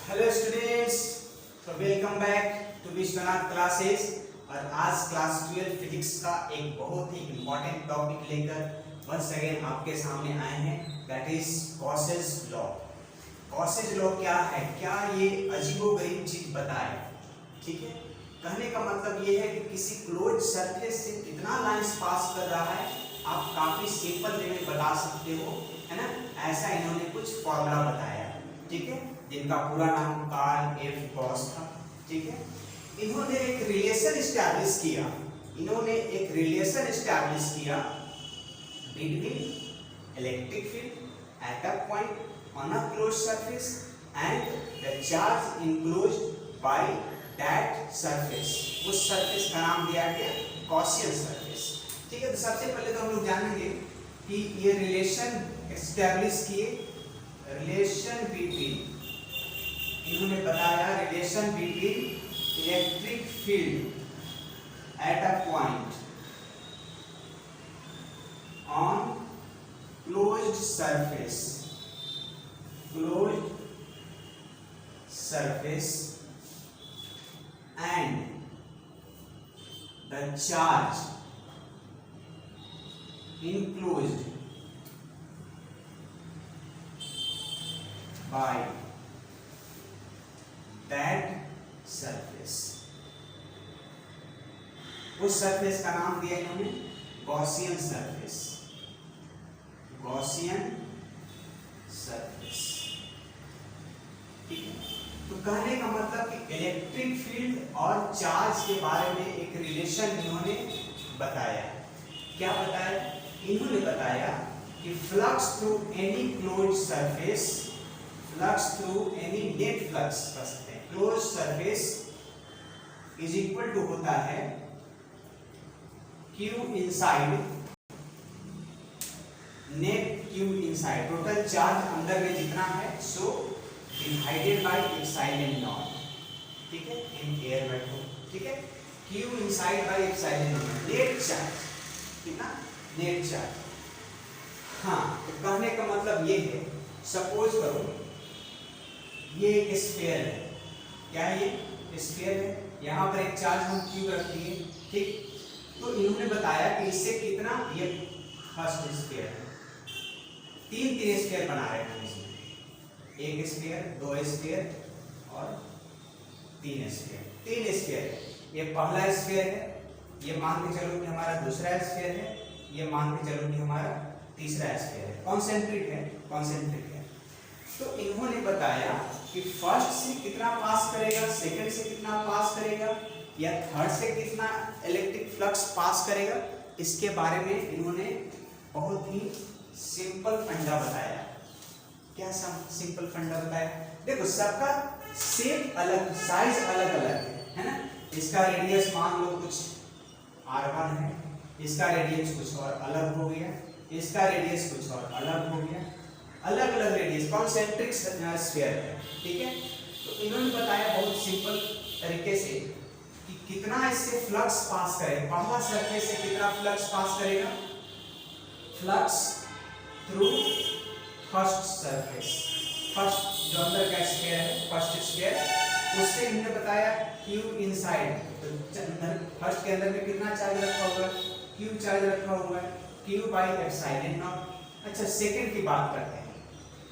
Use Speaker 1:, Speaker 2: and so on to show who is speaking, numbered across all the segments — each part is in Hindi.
Speaker 1: हेलो स्टूडेंट्स, तो welcome back to Vishwanath classes. और आज क्लास 12 फिजिक्स का एक बहुत ही इम्पोर्टेंट टॉपिक लेकर वंस अगेन आपके सामने आए हैं, that is Gauss's law. Gauss's law क्या है, क्या ये अजीबोगरीब चीज बताए, ठीक है। कहने का मतलब ये है कि किसी क्लोज सरफेस से कितना लाइंस पास कर रहा है आप काफी सिंपल वे में बता सकते हो, है ना। ऐसा इन्होंने कुछ फॉर्मूला बताया, ठीक है, जिनका पूरा नाम कार्ल एफ गॉस था, ठीक है। इन्होंने एक रिलेशन एस्टैब्लिश किया between electric field at a point on a close surface and the charge enclosed by that surface. उस सरफेस का नाम दिया गया गॉसियन सरफेस, ठीक है। तो सबसे पहले तो हम लोग जानेंगे कि ये रिलेशन एस्टैब्लिश किए, रिलेशन बिटवीन, इन्होंने बताया relation between electric field at a point on closed surface and the charge enclosed by that surface। उस सरफेस का नाम दिया इन्होंने गॉसियन सरफेस, ठीक है। तो कहने का मतलब कि इलेक्ट्रिक फील्ड और चार्ज के बारे में एक रिलेशन इन्होंने बताया। क्या बताया? इन्होंने बताया कि flux through any closed surface, flux through any net flux कर सकते हैं, close surface is equal to होता है Q inside net Q inside, total charge अंदर में जितना है so divided by epsilon naught, ठीक है, इन एयर में, ठीक है। Q inside by epsilon naught net charge, ठीक है, नेट चार्ज। हाँ, तो कहने का मतलब ये है, सपोज करो ये एक स्फीयर है, क्या है ये स्फीयर है, यहाँ पर एक चार्ज हम Q रख दिए, ठीक। तो इन्होंने बताया कि इससे कितना, ये फर्स्ट स्फीयर है, तीन स्फीयर बना रहे हैं इसमें, एक स्फीयर, दो स्फीयर और तीन स्फीयर। ये पहला स्फीयर है, ये मान के चलो कि हमारा दूसरा स्फीयर है, ये मान के चलो कि हमारा तीसरा स्फीयर है, कॉन्सेंट्रिक है। तो इन्होंने बताया कि फर्स्ट से कितना पास करेगा, सेकंड से कितना पास करेगा, या थर्ड से कितना इलेक्ट्रिक फ्लक्स पास करेगा, इसके बारे में इन्होंने बहुत ही सिंपल फंडा बताया। क्या सिंपल फंडा बताया? देखो, सबका शेप अलग, साइज अलग अलग है ना। इसका रेडियस मान लो कुछ r1 है, इसका रेडियस कुछ और अलग हो गया, इसका रेडियस कुछ और अलग हो गया, अलग अलग रेडियस, कॉन्सेंट्रिक स्फीयर है, ठीक है। तो इन्होंने बताया बहुत सिंपल तरीके से कि कितना इससे फ्लक्स पास करेगा, पहला सरफेस से कितना फ्लक्स पास करेगा, flux through first surface, first जो अंदर का स्फीयर है, फर्स्ट स्फीयर, उससे इन्होंने बताया Q इनसाइड, तो फर्स्ट के अंदर में कितना चार्ज रखा हुआ है, Q चार्ज रखा हुआ है, Q बाई एप्सिलॉन नॉट। अच्छा, सेकंड की बात करते हैं,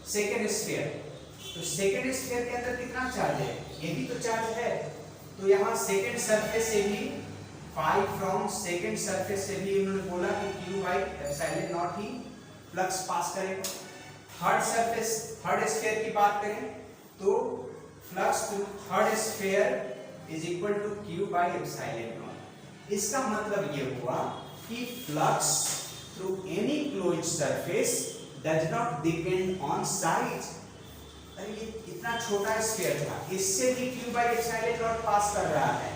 Speaker 1: सेकंड स्फीयर, तो सेकंड स्फीयर के अंदर कितना चार्ज है, ये भी तो चार्ज है, तो यहाँ सेकंड सरफेस से भी, फ्रॉम सेकंड सरफेस से भी उन्होंने बोला कि Q बाई एप्सिलॉन नॉट ही फ्लक्स पास करेगा। थर्ड स्फीयर की बात करें तो flux through third sphere is equal to Q by epsilon naught. इसका मतलब ये हुआ कि flux through any closed surface does not depend on size. अरे ये इतना छोटा स्फीयर था, इससे भी Q by epsilon naught pass कर रहा है,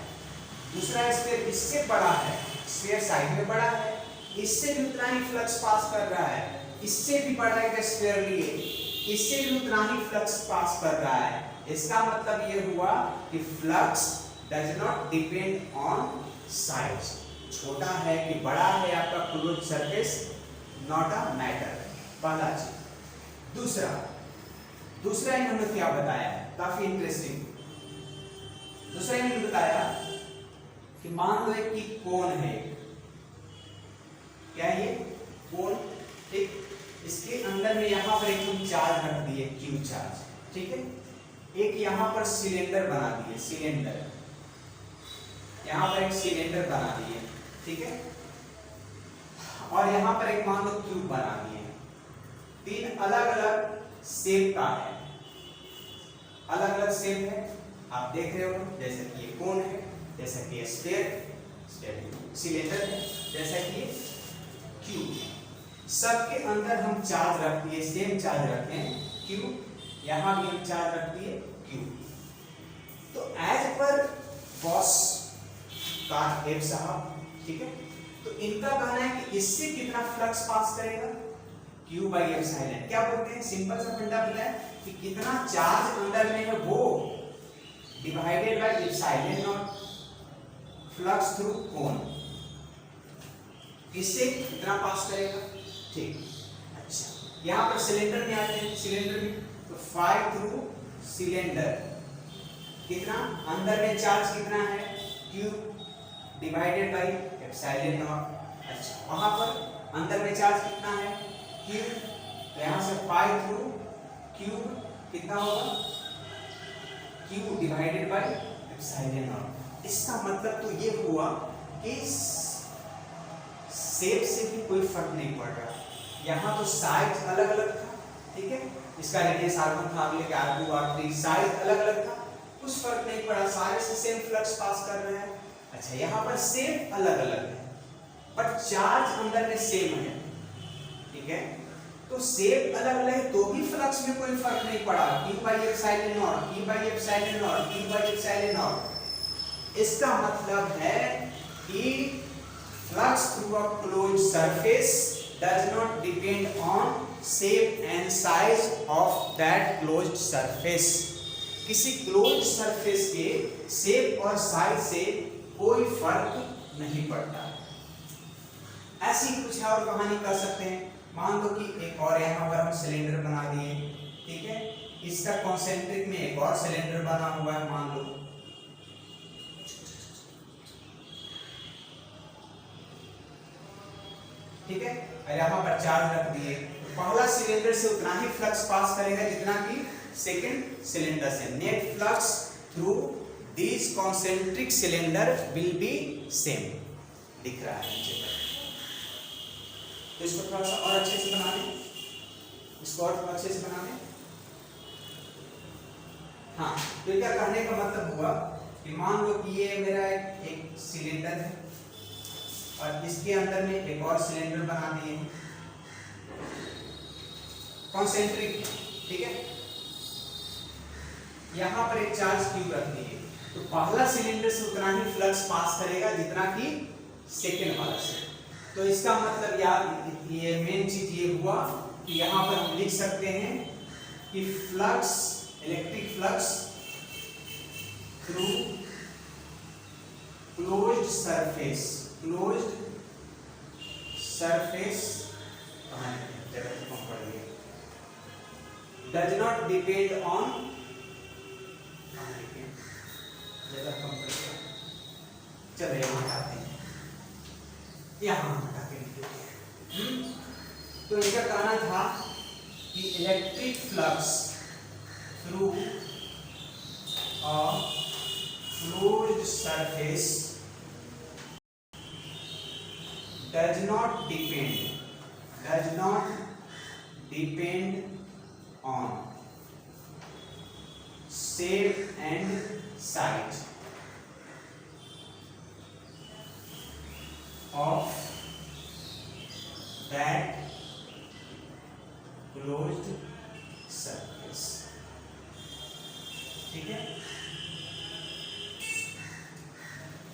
Speaker 1: दूसरा स्फीयर इससे बड़ा है, स्फीयर साइड में बड़ा है, इससे भी उतना ही फ्लक्स पास कर रहा है, इससे भी बड़ा एक स्फीयर लिए, इससे भी उतना ही फ्लक्स पास कर रहा है। इसका मतलब ये हुआ कि flux does not depend on size, छोटा है कि बड़ा है आपका closed surface, not a matter, पहला चीज। दूसरा इन्होंने क्या बताया है, काफी इंटरेस्टिंग। दूसरा मैंने बताया कि मान लो एक की कोन है, क्या है ये कोन, ठीक, इसके अंदर में यहाँ पर एक तुम चार्ज रख दिए क्यू चार्ज, ठीक है, एक यहाँ पर सिलेंडर बना दिए, सिलेंडर यहाँ पर एक सिलेंडर बना दिए, ठीक है, और यहाँ पर एक मान लो क्यूब बना दिए, तीन अलग अलग शेप का है, अलग अलग शेप है, आप देख रहे हो, जैसे कि ये कोन है, जैसा कि ये स्फीयर सिलेंडर है, जैसा कि ये क्यूब है। सबके अंदर हम चार्ज रख दिए, सेम चार्ज रखे हैं क्यूब, यहाँ भी हम चार्ज रख दिए क्यूब। तो एज पर बॉस का एफ साहब, ठीक है, तो इनका कहना है कि इससे कितना फ्लक्स पास करेगा, क्यू बाई एप्सिलॉन। क्या बोलते हैं, सिंपल सा फंडा पता है कि कितना चार्ज अंदर में है वो divided by epsilon naught flux through cone, इससे कितना पास करेगा, ठीक। अच्छा, यहाँ पर सिलेंडर में आते हैं, सिलेंडर में तो 5 थ्रू सिलेंडर, कितना अंदर में चार्ज कितना है, cube divided by epsilon not. अच्छा, वहां पर अंदर में चार्ज कितना है, क्यूब, तो यहाँ से 5 थ्रू क्यूब कितना होगा, cube divided by epsilon naught. इसका मतलब तो ये हुआ कि शेप से भी कोई फर्क नहीं पड़ रहा, यहाँ तो साइज अलग अलग था, ठीक है, इसका रेडियस r1 था, अगले का r2 r3, साइज अलग अलग था, कुछ फर्क नहीं पड़ा, सारे से सेम फ्लक्स पास कर रहे हैं। अच्छा, यहाँ पर शेप अलग अलग है बट चार्ज अंदर में सेम है, ठीक है, तो शेप अलग अलग है तो भी फ्लक्स में कोई फर्क नहीं पड़ा, Q by epsilon not, Q by epsilon not, Q by epsilon naught. इसका मतलब है कि flux through a closed surface does not depend on shape and size of that closed surface। किसी closed surface के shape और size से कोई फर्क नहीं पड़ता। ऐसी कुछ और कहानी कर सकते हैं, मान लो कि एक और यहाँ पर हम सिलेंडर बना दिए, ठीक है, इसका कॉन्सेंट्रिक में एक और सिलेंडर बना हुआ है, मान लो, ठीक है, और यहाँ पर चार्ज रख दिए, तो पहला सिलेंडर से उतना ही फ्लक्स पास करेगा जितना कि सेकंड सिलेंडर से। Net flux through this concentric cylinder will be same, दिख रहा है नीचे पर, तो इसको थोड़ा सा और अच्छे से बना दें, इसको और अच्छे से बना दें। हाँ, तो क्या कहने का मतलब हुआ कि मान लो कि ये मेरा एक सिलेंडर है और इसके अंदर में एक और सिलेंडर बना दिए कॉन्सेंट्रिक, ठीक है, यहाँ पर एक चार्ज क्यू रख दिए, तो पहला सिलेंडर से उतना ही फ्लक्स पास करेगा जितना कि सेकेंड वाला से। तो इसका मतलब यार ये मेन चीज ये हुआ कि यहाँ पर हम लिख सकते हैं कि flux, electric flux through closed surface, closed surface does not depend on, चलो यहाँ हटाते हैं, यहाँ हटा के लिख देते हैं। तो इनका कहना था कि electric flux through a closed surface does not depend on shape and size of that closed surface, ठीक है,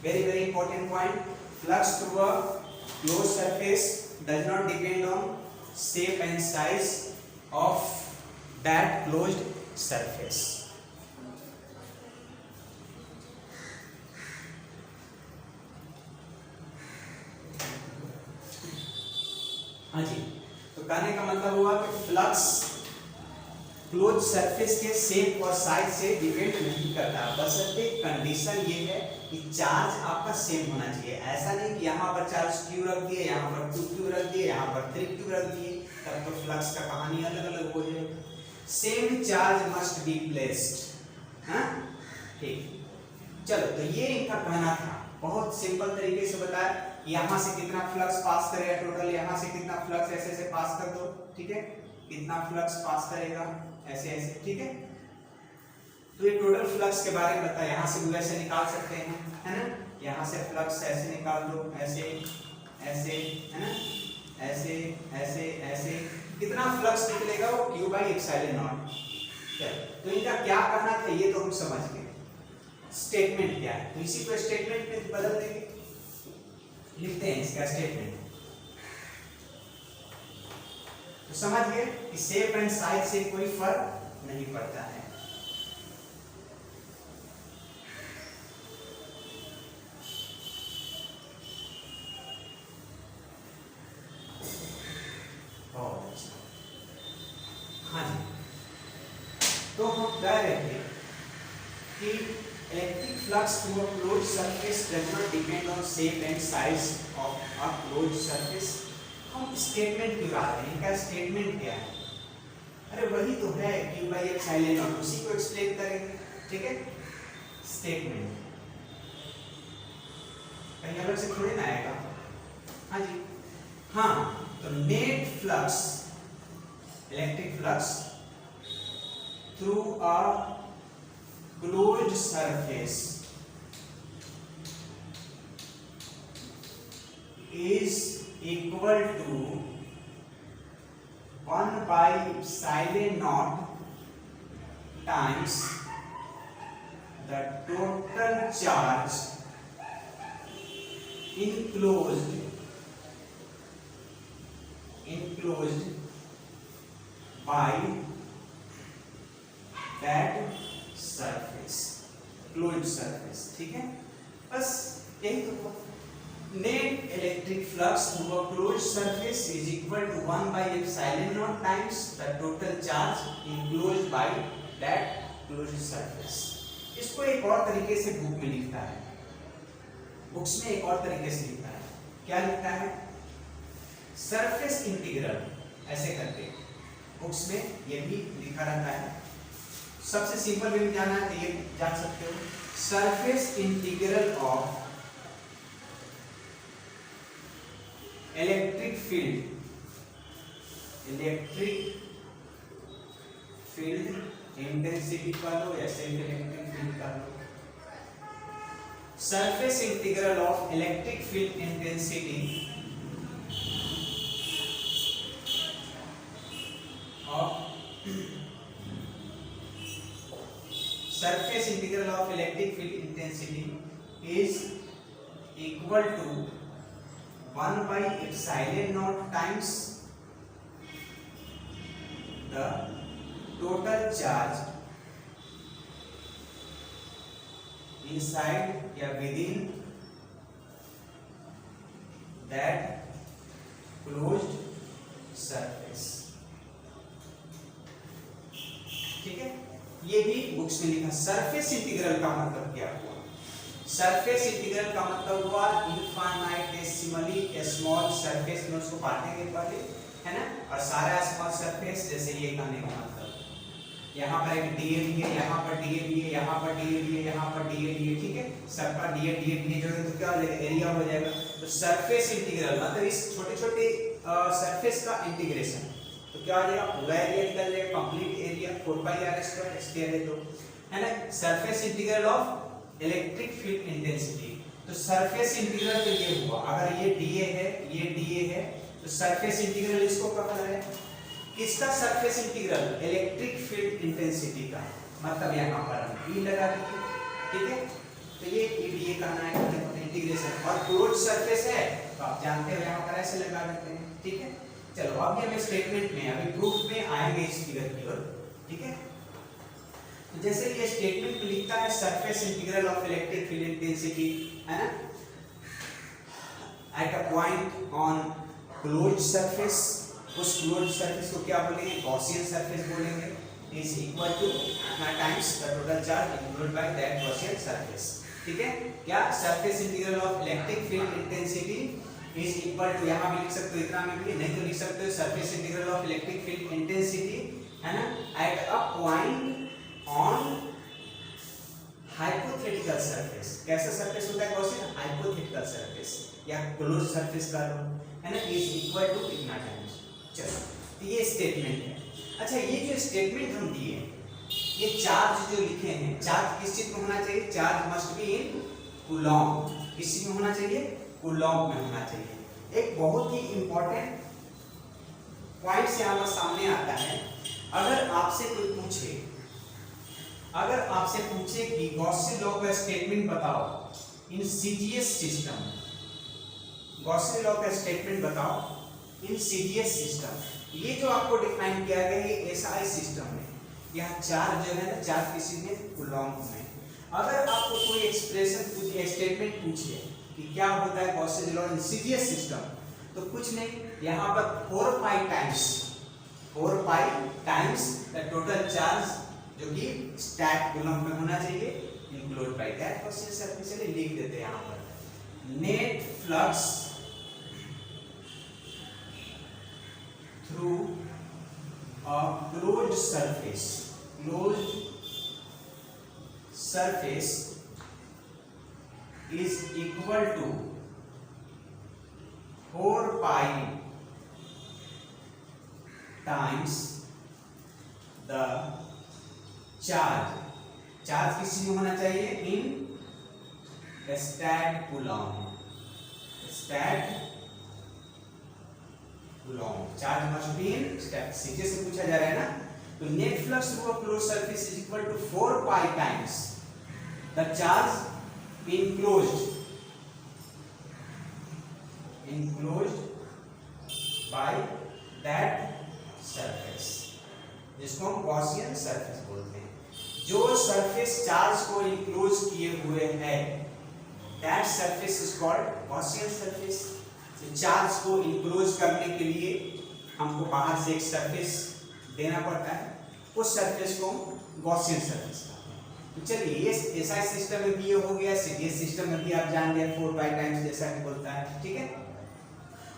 Speaker 1: very important point, flux through a closed surface does not depend on shape and size of that closed surface। हाँ जी, तो कहने का मतलब हुआ कि फ्लक्स क्लोज सरफेस के शेप और साइज से डिपेंड नहीं करता, बशर्ते कंडीशन ये है कि चार्ज आपका सेम होना चाहिए। ऐसा नहीं कि यहाँ पर चार्ज क्यू रख दिए, यहाँ पर 2q रख दिए, यहाँ पर 3q रख दिए, तब तो फ्लक्स का कहानी अलग अलग हो जाएगी। Same charge must be placed. हाँ ठीक, चलो तो ये इनका कहना था, बहुत सिंपल तरीके से बताया। यहाँ से कितना फ्लक्स पास करेगा टोटल, यहाँ से कितना फ्लक्स ऐसे ऐसे पास कर दो, ठीक है, कितना फ्लक्स पास करेगा ऐसे ऐसे, ठीक है। तो ये टोटल फ्लक्स के बारे में बताया, यहाँ से भी वैसे निकाल सकते हैं, है ना, यहाँ से फ्लक्स ऐसे निकाल दो, ऐसे ऐसे, है ना, ऐसे ऐसे ऐसे, कितना फ्लक्स निकलेगा वो q बाई एप्सिलॉन नॉट। तो इनका क्या कहना था ये तो हम समझ गए, स्टेटमेंट क्या है, तो इसी को स्टेटमेंट में बदल देंगे, लिखते हैं इसका स्टेटमेंट। तो समझ गए कि शेप एंड साइज से कोई फर्क नहीं पड़ता है। बहुत अच्छा, हाँ जी, तो हम कह रहे थे कि electric flux through a closed surface does not depend on shape and size of a closed surface. हम स्टेटमेंट क्यों आ रहे हैं, इनका स्टेटमेंट क्या है? अरे वही तो है q बाई एप्सिलॉन नॉट, उसी को एक्सप्लेन करेंगे, ठीक है। स्टेटमेंट कहीं अलग से थोड़ी ना आएगा, हाँ जी, हाँ, तो net flux, electric flux through a closed surface is equal to 1 by epsilon naught times the total charge enclosed by that surface, closed surface, ठीक है, बस यही तो। Net electric flux through a closed surface is equal to 1 by epsilon naught times the total charge enclosed by that closed surface। इसको एक और तरीके से बुक में लिखता है, बुक्स में एक और तरीके से लिखता है, क्या लिखता है? सरफेस इंटीग्रल, ऐसे करके बुक्स में ये भी लिखा रहता है। सबसे सिंपल वे में जाना है तो ये जान सकते हो, surface integral of electric field intensity का लो या सेल्फ इलेक्ट्रिक फील्ड का लो, surface integral of electric field intensity of surface integral of electric field intensity is equal to 1 by epsilon naught times the total charge inside या within that closed surface, ठीक है। ये भी बुक्स में लिखा। सरफेस इंटीग्रल का मतलब क्या हुआ? सरफेस इंटीग्रल का मतलब हुआ इनफाइनाइटेसिमली स्मॉल सरफेस में उसको बांटेंगे पहले, है ना, और सारा स्मॉल सरफेस, जैसे ये कहने का मतलब यहाँ पर एक dl है, यहाँ पर dl है, यहाँ पर dl है, यहाँ पर dl है, ठीक है, सबका dl जोड़ेंगे तो क्या हो जाएगा? एरिया हो जाएगा। तो सरफेस इंटीग्रल मतलब इस छोटे छोटे सरफेस का इंटीग्रेशन, तो क्या हो जाएगा? पूरा एरिया निकल जाएगा, complete area 4 pi r square square है, तो है ना, surface integral of electric field intensity. तो सरफेस इंटीग्रल तो ये हुआ, अगर ये dA है, ये dA है, तो सरफेस इंटीग्रल इसको कहा है किसका? Surface integral electric field intensity का, मतलब यहाँ पर हम E लगा देंगे, ठीक है। तो ये dA कहना है इंटीग्रेशन, और क्लोज्ड सरफेस है तो आप जानते हो यहाँ पर ऐसे लगा देते हैं, ठीक है। चलो अभी हम स्टेटमेंट में, अभी प्रूफ में आएंगे इस फिगर की ओर, ठीक है। तो जैसे ये स्टेटमेंट में लिखता है surface integral of electric field intensity, है ना, at a point on closed surface, उस क्लोज्ड सरफेस को क्या बोलेंगे? गॉसियन सरफेस बोलेंगे, is equal to इतना times the total charge included by that Gaussian surface. ठीक है, क्या surface integral of electric field intensity is equal to, यहाँ भी लिख सकते हो, इतना में भी नहीं तो लिख सकते हो surface integral of electric field intensity है ना at a point on hypothetical surface. कैसा surface होता है Gaussian? Hypothetical surface या closed surface का है ना, is equal to इतना times. चलो ये स्टेटमेंट है। अच्छा, ये जो स्टेटमेंट हम दिए, ये चार्ज जो लिखे हैं, चार्ज किस चीज में होना चाहिए? Charge must be in Coulomb. किस चीज में होना चाहिए? कूलॉम में होना चाहिए। एक बहुत ही इंपॉर्टेंट पॉइंट यहाँ पर सामने आता है। अगर आपसे कोई पूछे, अगर आपसे पूछे कि गॉसियन लॉ का स्टेटमेंट बताओ in CGS system, Gaussian law का स्टेटमेंट बताओ इन सीजीएस सिस्टम, ये जो आपको डिफाइन किया गया है एसआई सिस्टम में, यहाँ चार्ज जो है ना, चार्ज किसी में कूलॉम में। अगर आपको कोई एक्सप्रेशन पूछे, स्टेटमेंट पूछे कि क्या होता है Gaussian law in CGS system, तो कुछ नहीं, यहाँ पर 4 pi times the total charge जो कि स्टैक कूलॉम में होना चाहिए include by that Gaussian surface. चलिए लिख देते हैं यहाँ पर net flux through a closed surface is equal to 4 pi times the charge किस में होना चाहिए? In statcoulomb. Charge must be in stat. सीधे से पूछा जा रहा है ना, तो net flux through a closed surface is equal to 4 pi times the charge enclosed by that surface, जिसको हम गॉसियन सरफेस बोलते हैं। जो सरफेस चार्ज को इंक्लोज किए हुए है, that surface is called Gaussian surface. Charge को इंक्लोज करने के लिए हमको बाहर से एक सरफेस देना पड़ता है, उस सरफेस को गॉसियन सरफेस कहते हैं। तो चलिए, ये एसआई सिस्टम में भी ये हो गया, सीडीएस सिस्टम में भी आप जान गए 4 पाई टाइम्स जैसा कि बोलता है, ठीक है।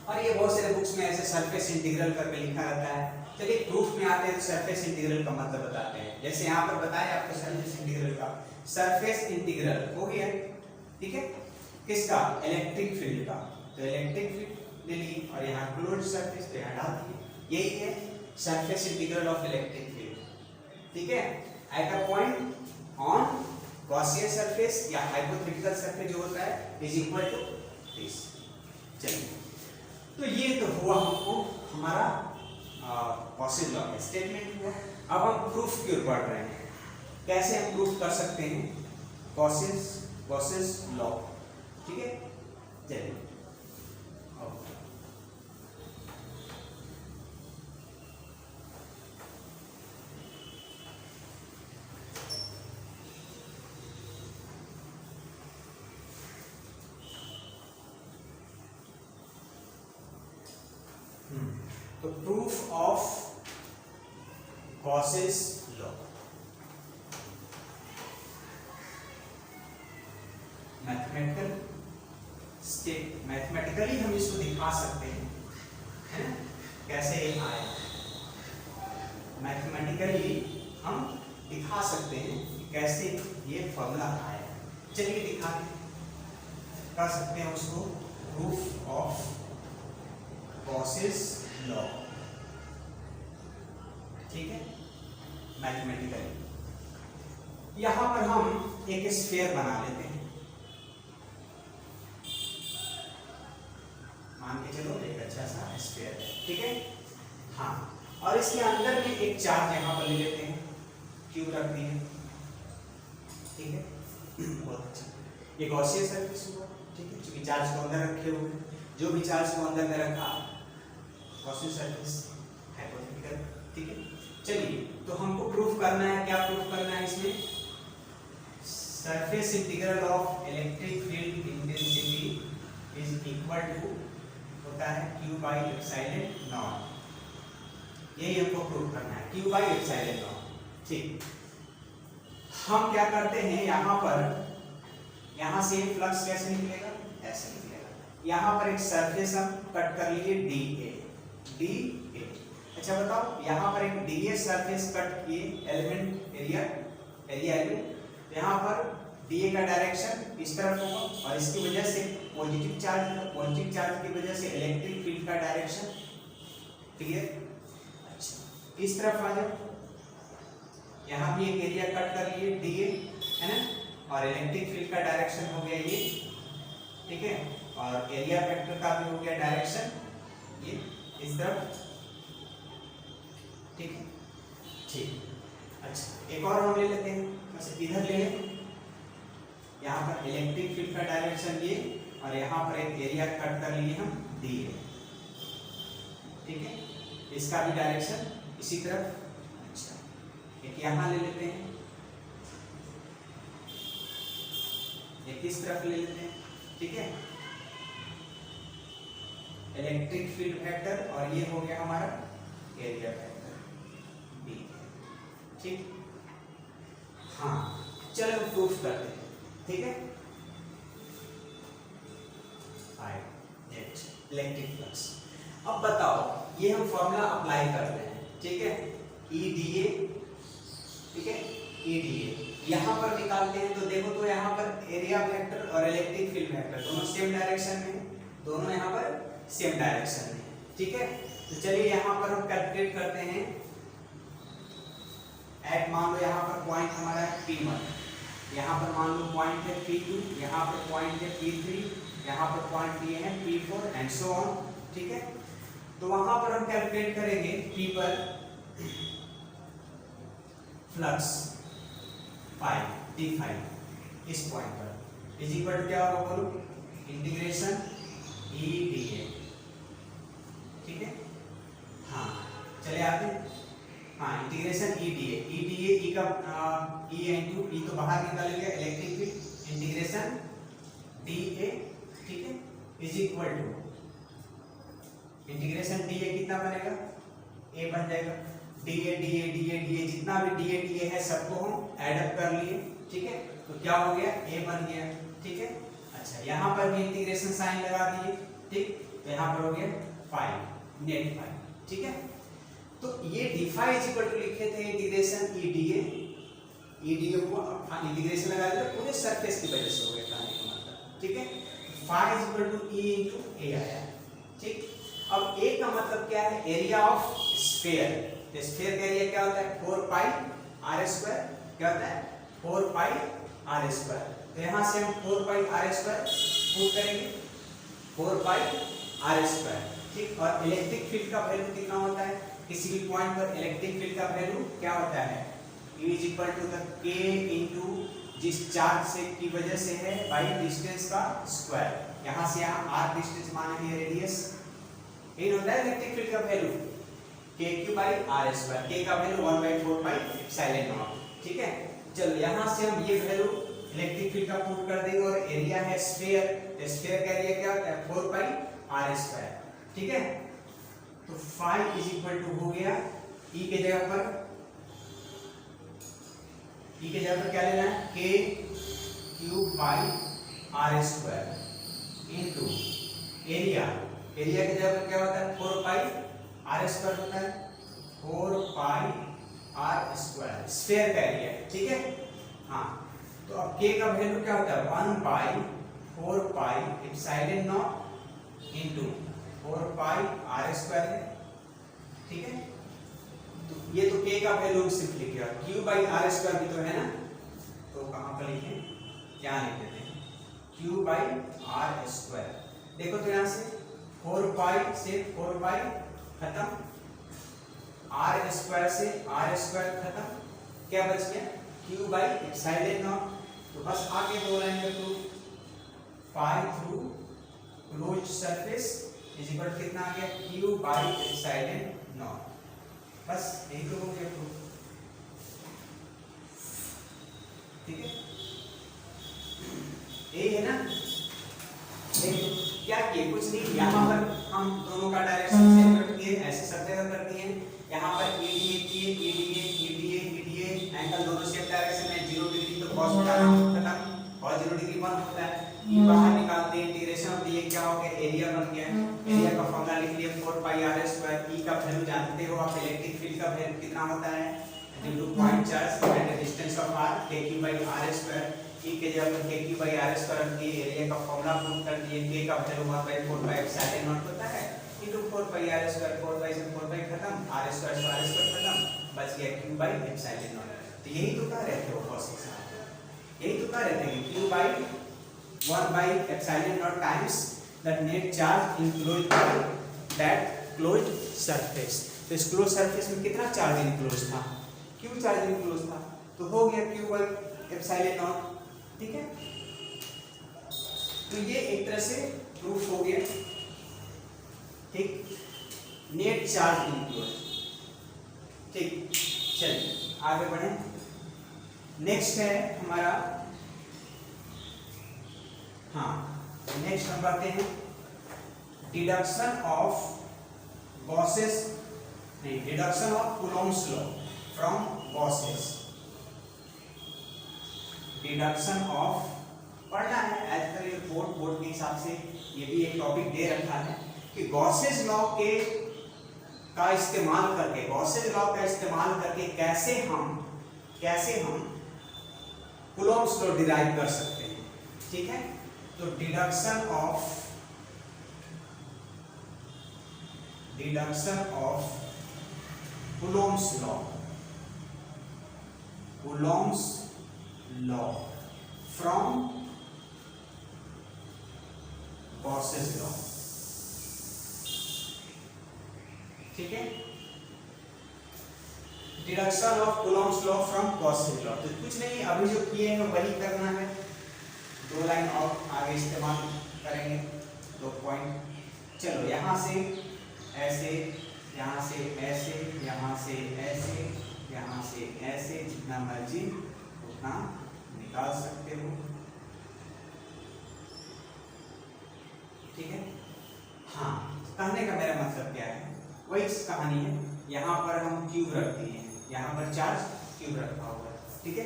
Speaker 1: और ये बहुत सारे बुक्स में ऐसे सरफेस इंटीग्रल करके लिखा रहता है। चलिए प्रूफ में आते हैं तो सरफेस इंटीग्रल का मतलब बताते हैं। जैसे यहाँ पर बताया आपको सरफेस इंटीग्रल का, सरफेस इंटीग्रल हो गया, ठीक है, किसका? इलेक्ट्रिक फील्ड का। तो इलेक्ट्रिक फील्ड ले ली और यहाँ क्लोज्ड सरफेस पे यहाँ डाल दिए, यही है surface integral of electric field, ठीक है। At a point on Gaussian surface या हाइपोथेटिकल सरफेस जो होता है इज इक्वल टू दिस। चलिए, तो ये तो हुआ हमको हमारा गॉसियन लॉ का स्टेटमेंट हुआ। अब हम प्रूफ की ओर बढ़ रहे हैं। कैसे हम प्रूफ कर सकते हैं गॉसियन लॉ, ठीक है। चलिए, तो proof of Gaussian law, mathematically हम इसको दिखा सकते हैं, है ना, कैसे ये आया। मैथमेटिकली हम दिखा सकते हैं कि कैसे ये फॉर्मूला आया। चलिए दिखाते कर सकते हैं उसको, प्रूफ ऑफ गॉसियन लॉ, ठीक है, मैथमेटिकली। यहां पर हम एक स्फीयर बना लेते हैं, मान के चलो एक अच्छा सा स्फीयर है, ठीक है। हाँ, और इसके अंदर में एक चार्ज यहां पर ले लेते हैं, क्यू रख दिए, ठीक है। बहुत अच्छा, ये गॉसियन सरफेस हुआ, ठीक है, क्योंकि चार्ज को अंदर रखे हुए, जो भी चार्ज को अंदर में रखा गॉसियन सरफेस हाइपोथेटिकल, ठीक है। चलिए, तो हमको प्रूफ करना है, क्या प्रूफ करना है इसमें? Surface integral of electric field intensity is equal to होता है Q बाई एप्सिलॉन नॉट। यही हमको प्रूफ करना है, Q बाई एप्सिलॉन नॉट। ठीक, हम क्या करते हैं यहाँ पर, यहाँ से फ्लक्स कैसे निकलेगा, ऐसे निकलेगा। यहाँ पर एक सरफेस हम कट कर लिए डी ए। अच्छा बताओ, यहाँ पर एक डी ए सरफेस कट किए, एलिमेंट एरिया एलिमेंट, यहाँ पर डी ए का डायरेक्शन इस तरफ होगा और इसकी वजह से पॉजिटिव चार्ज की वजह से इलेक्ट्रिक फील्ड का डायरेक्शन क्लियर। अच्छा इस तरफ आ जाओ, यहाँ भी एक एरिया कट कर लिए डी ए है ना, और इलेक्ट्रिक फील्ड का डायरेक्शन हो गया ये, ठीक है, और एरिया वेक्टर का भी हो गया डायरेक्शन ये इस तरफ, ठीक है। ठीक, अच्छा एक और हम ले लेते हैं, बस इधर ले लें, यहाँ पर इलेक्ट्रिक फील्ड का डायरेक्शन ये और यहाँ पर एक एरिया कट कर लिए हम डी ए, ठीक है, इसका भी डायरेक्शन इसी तरफ। अच्छा एक यहाँ ले लेते हैं, एक इस तरफ ले लेते हैं, ठीक है, इलेक्ट्रिक फील्ड वेक्टर और ये हो गया हमारा एरिया वेक्टर बी, ठीक। हाँ चलो प्रूफ करते हैं, ठीक है। इलेक्ट्रिक फ्लक्स, अब बताओ ये हम फॉर्मूला अप्लाई करते हैं, ठीक है, ई डी ए, ठीक है, ई डी ए यहाँ पर निकालते हैं तो देखो तो यहाँ पर एरिया वेक्टर और इलेक्ट्रिक फील्ड वेक्टर दोनों सेम डायरेक्शन में, दोनों यहाँ पर सेम डायरेक्शन में, ठीक है। तो चलिए यहाँ पर हम कैलकुलेट करते हैं, एट मान लो यहाँ पर पॉइंट हमारा है P1, यहाँ पर मान लो पॉइंट है P2, यहाँ पर पॉइंट है P3, यहाँ पर पॉइंट दिए हैं P4 एंड सो ऑन, ठीक है। तो वहां पर हम कैलकुलेट करेंगे P पर फ्लक्स फाई d5 इस पॉइंट पर इज इक्वल टू क्या होगा बोलो, इंटीग्रेशन ई डी ए, ठीक है। हाँ चले आते हैं, हाँ इंटीग्रेशन ई डी ए, ई का ई इंटू ई तो बाहर निकाल गया electric field, integration D A, ठीक है, is equal to integration D A कितना बनेगा, ए बन जाएगा, डी ए जितना भी डी ए है सबको हम ऐड अप कर लिए, ठीक है, तो क्या हो गया ए बन गया, ठीक है। अच्छा यहाँ पर भी इंटीग्रेशन साइन लगा दिए, ठीक, तो यहाँ पर हो गया फाई नेट फाई, ठीक है। तो ये D phi is equal to लिखे थे इंटीग्रेशन ई डी ए को इंटीग्रेशन लगा दिया पूरे सरफेस की वजह से हो गया कहने का मतलब, ठीक है। Phi is equal to E into A आया, ठीक। अब ए का मतलब क्या है, एरिया ऑफ स्फीयर, तो स्फीयर का एरिया क्या होता है 4 पाई आर स्क्वायर, क्या होता है 4 पाई आर स्क्वायर, तो यहां से हम 4 पाई आर स्क्वायर पुट करेंगे, 4 पाई आर स्क्वायर, ठीक। और इलेक्ट्रिक फील्ड का वैल्यू कितना होता है, किसी भी पॉइंट पर इलेक्ट्रिक फील्ड का वैल्यू क्या होता है, E is equal to the K into जिस चार्ज से की वजह से है बाई डिस्टेंस का स्क्वायर, यहां से यहां r डिस्टेंस माने है रेडियस, ये होता है इलेक्ट्रिक फील्ड का value kq by r square, k का वैल्यू 1/4 पाई एप्सिलॉन नॉट, ठीक है। चलो यहां से हम ये वैल्यू इलेक्ट्रिक फील्ड का पुट कर देंगे और एरिया है स्फीयर, तो स्फीयर का एरिया क्या होता है 4 पाई r स्क्वायर, ठीक है। तो फाई इज इक्वल टू हो गया ई के जगह पर क्या लेना है k cube by r square into area के जगह पर क्या होता है 4 पाई r स्क्वायर होता है, 4 पाई r स्क्वायर स्फीयर का एरिया, ठीक है। हाँ तो अब k का वैल्यू क्या होता है 1 by 4 pi epsilon naught into 4 pi r square है, ठीक है। तो ये तो k का वैल्यू सिर्फ लिख दिया, q बाई r स्क्वायर भी तो है ना, तो कहां पर लिखें, क्या लिख देते हैं q बाई r स्क्वायर, देखो तो यहां से 4 पाई से 4 पाई खत्म, r स्क्वायर से r स्क्वायर खत्म, क्या बच गया q बाई एप्सिलॉन नॉट, तो बस आगे दो लाइन में proof pi through closed surface is equal to कितना आ गया q बाई एप्सिलॉन नॉट, बस यही तो हो गया प्रूफ, ठीक है। यही है ना, देखो क्या किए, कुछ नहीं, यहाँ पर हम दोनों का डायरेक्शन सेम कर दिए, ऐसे सब जगह कर दिए, यहाँ पर ईडीए किए, ईडीए काम खत्म। cos 0 डिग्री 1 होता है, e बाहर निकालते हैं, इंटीग्रेशन ऑफ dA क्या हो गया, एरिया बन गया। एरिया का फॉर्मूला लिख लिया 4 पाई r स्क्वायर। e का वैल्यू जानते हो आप, इलेक्ट्रिक फील्ड का वैल्यू कितना होता है, due two point charge at the distance of r, kq by r square. e के जगह पर kq by r स्क्वायर रख दिए, एरिया का फॉर्मूला पुट कर दिए, k का वैल्यू 1/4 पाई एप्सिलॉन नॉट होता है इनटू 4 पाई r स्क्वायर। 4 पाई से 4 पाई खत्म, r स्क्वायर से r स्क्वायर खत्म, बच गया q by एप्सिलॉन नॉट। तो यही तो कह रहे थे वो cos x, यही तो कह रहे थे कि q by 1 by epsilon naught times the net charge enclosed by that closed surface। तो इस क्लोज सरफेस में कितना चार्ज इनक्लोज था, q चार्ज इनक्लोज था, तो हो गया q by epsilon naught। ठीक है, तो ये एक तरह से प्रूफ हो गया। ठीक, नेट चार्ज इनक्लोज। ठीक, चलिए आगे बढ़े। नेक्स्ट है हमारा, हाँ नेक्स्ट हम बढ़ते हैं डिडक्शन ऑफ गॉसेस, नहीं deduction of Coulomb's law from Gauss's. Deduction of पढ़ना है एज पर योर बोर्ड के हिसाब से, ये भी एक टॉपिक दे रखा है कि गॉसेस लॉ के का इस्तेमाल करके, गॉसेस लॉ का इस्तेमाल करके कैसे हम कूलॉम्स लॉ डिराइव कर सकते हैं। ठीक है, तो deduction of Coulomb's law from Gauss's law. ठीक है, deduction of Coulomb's law from Gauss's law. तो कुछ नहीं, अभी जो किए हैं वही करना है, 2 लाइन और आगे इस्तेमाल करेंगे, 2 पॉइंट। चलो यहाँ से ऐसे, यहाँ से ऐसे, यहाँ से ऐसे, यहाँ से ऐसे, जितना मर्जी उतना निकाल सकते हो। ठीक है, हाँ कहने का मेरा मतलब क्या है, वही कहानी है। यहाँ पर हम क्यूब रख दिए हैं, यहाँ पर चार्ज क्यूब रखा हुआ है। ठीक है,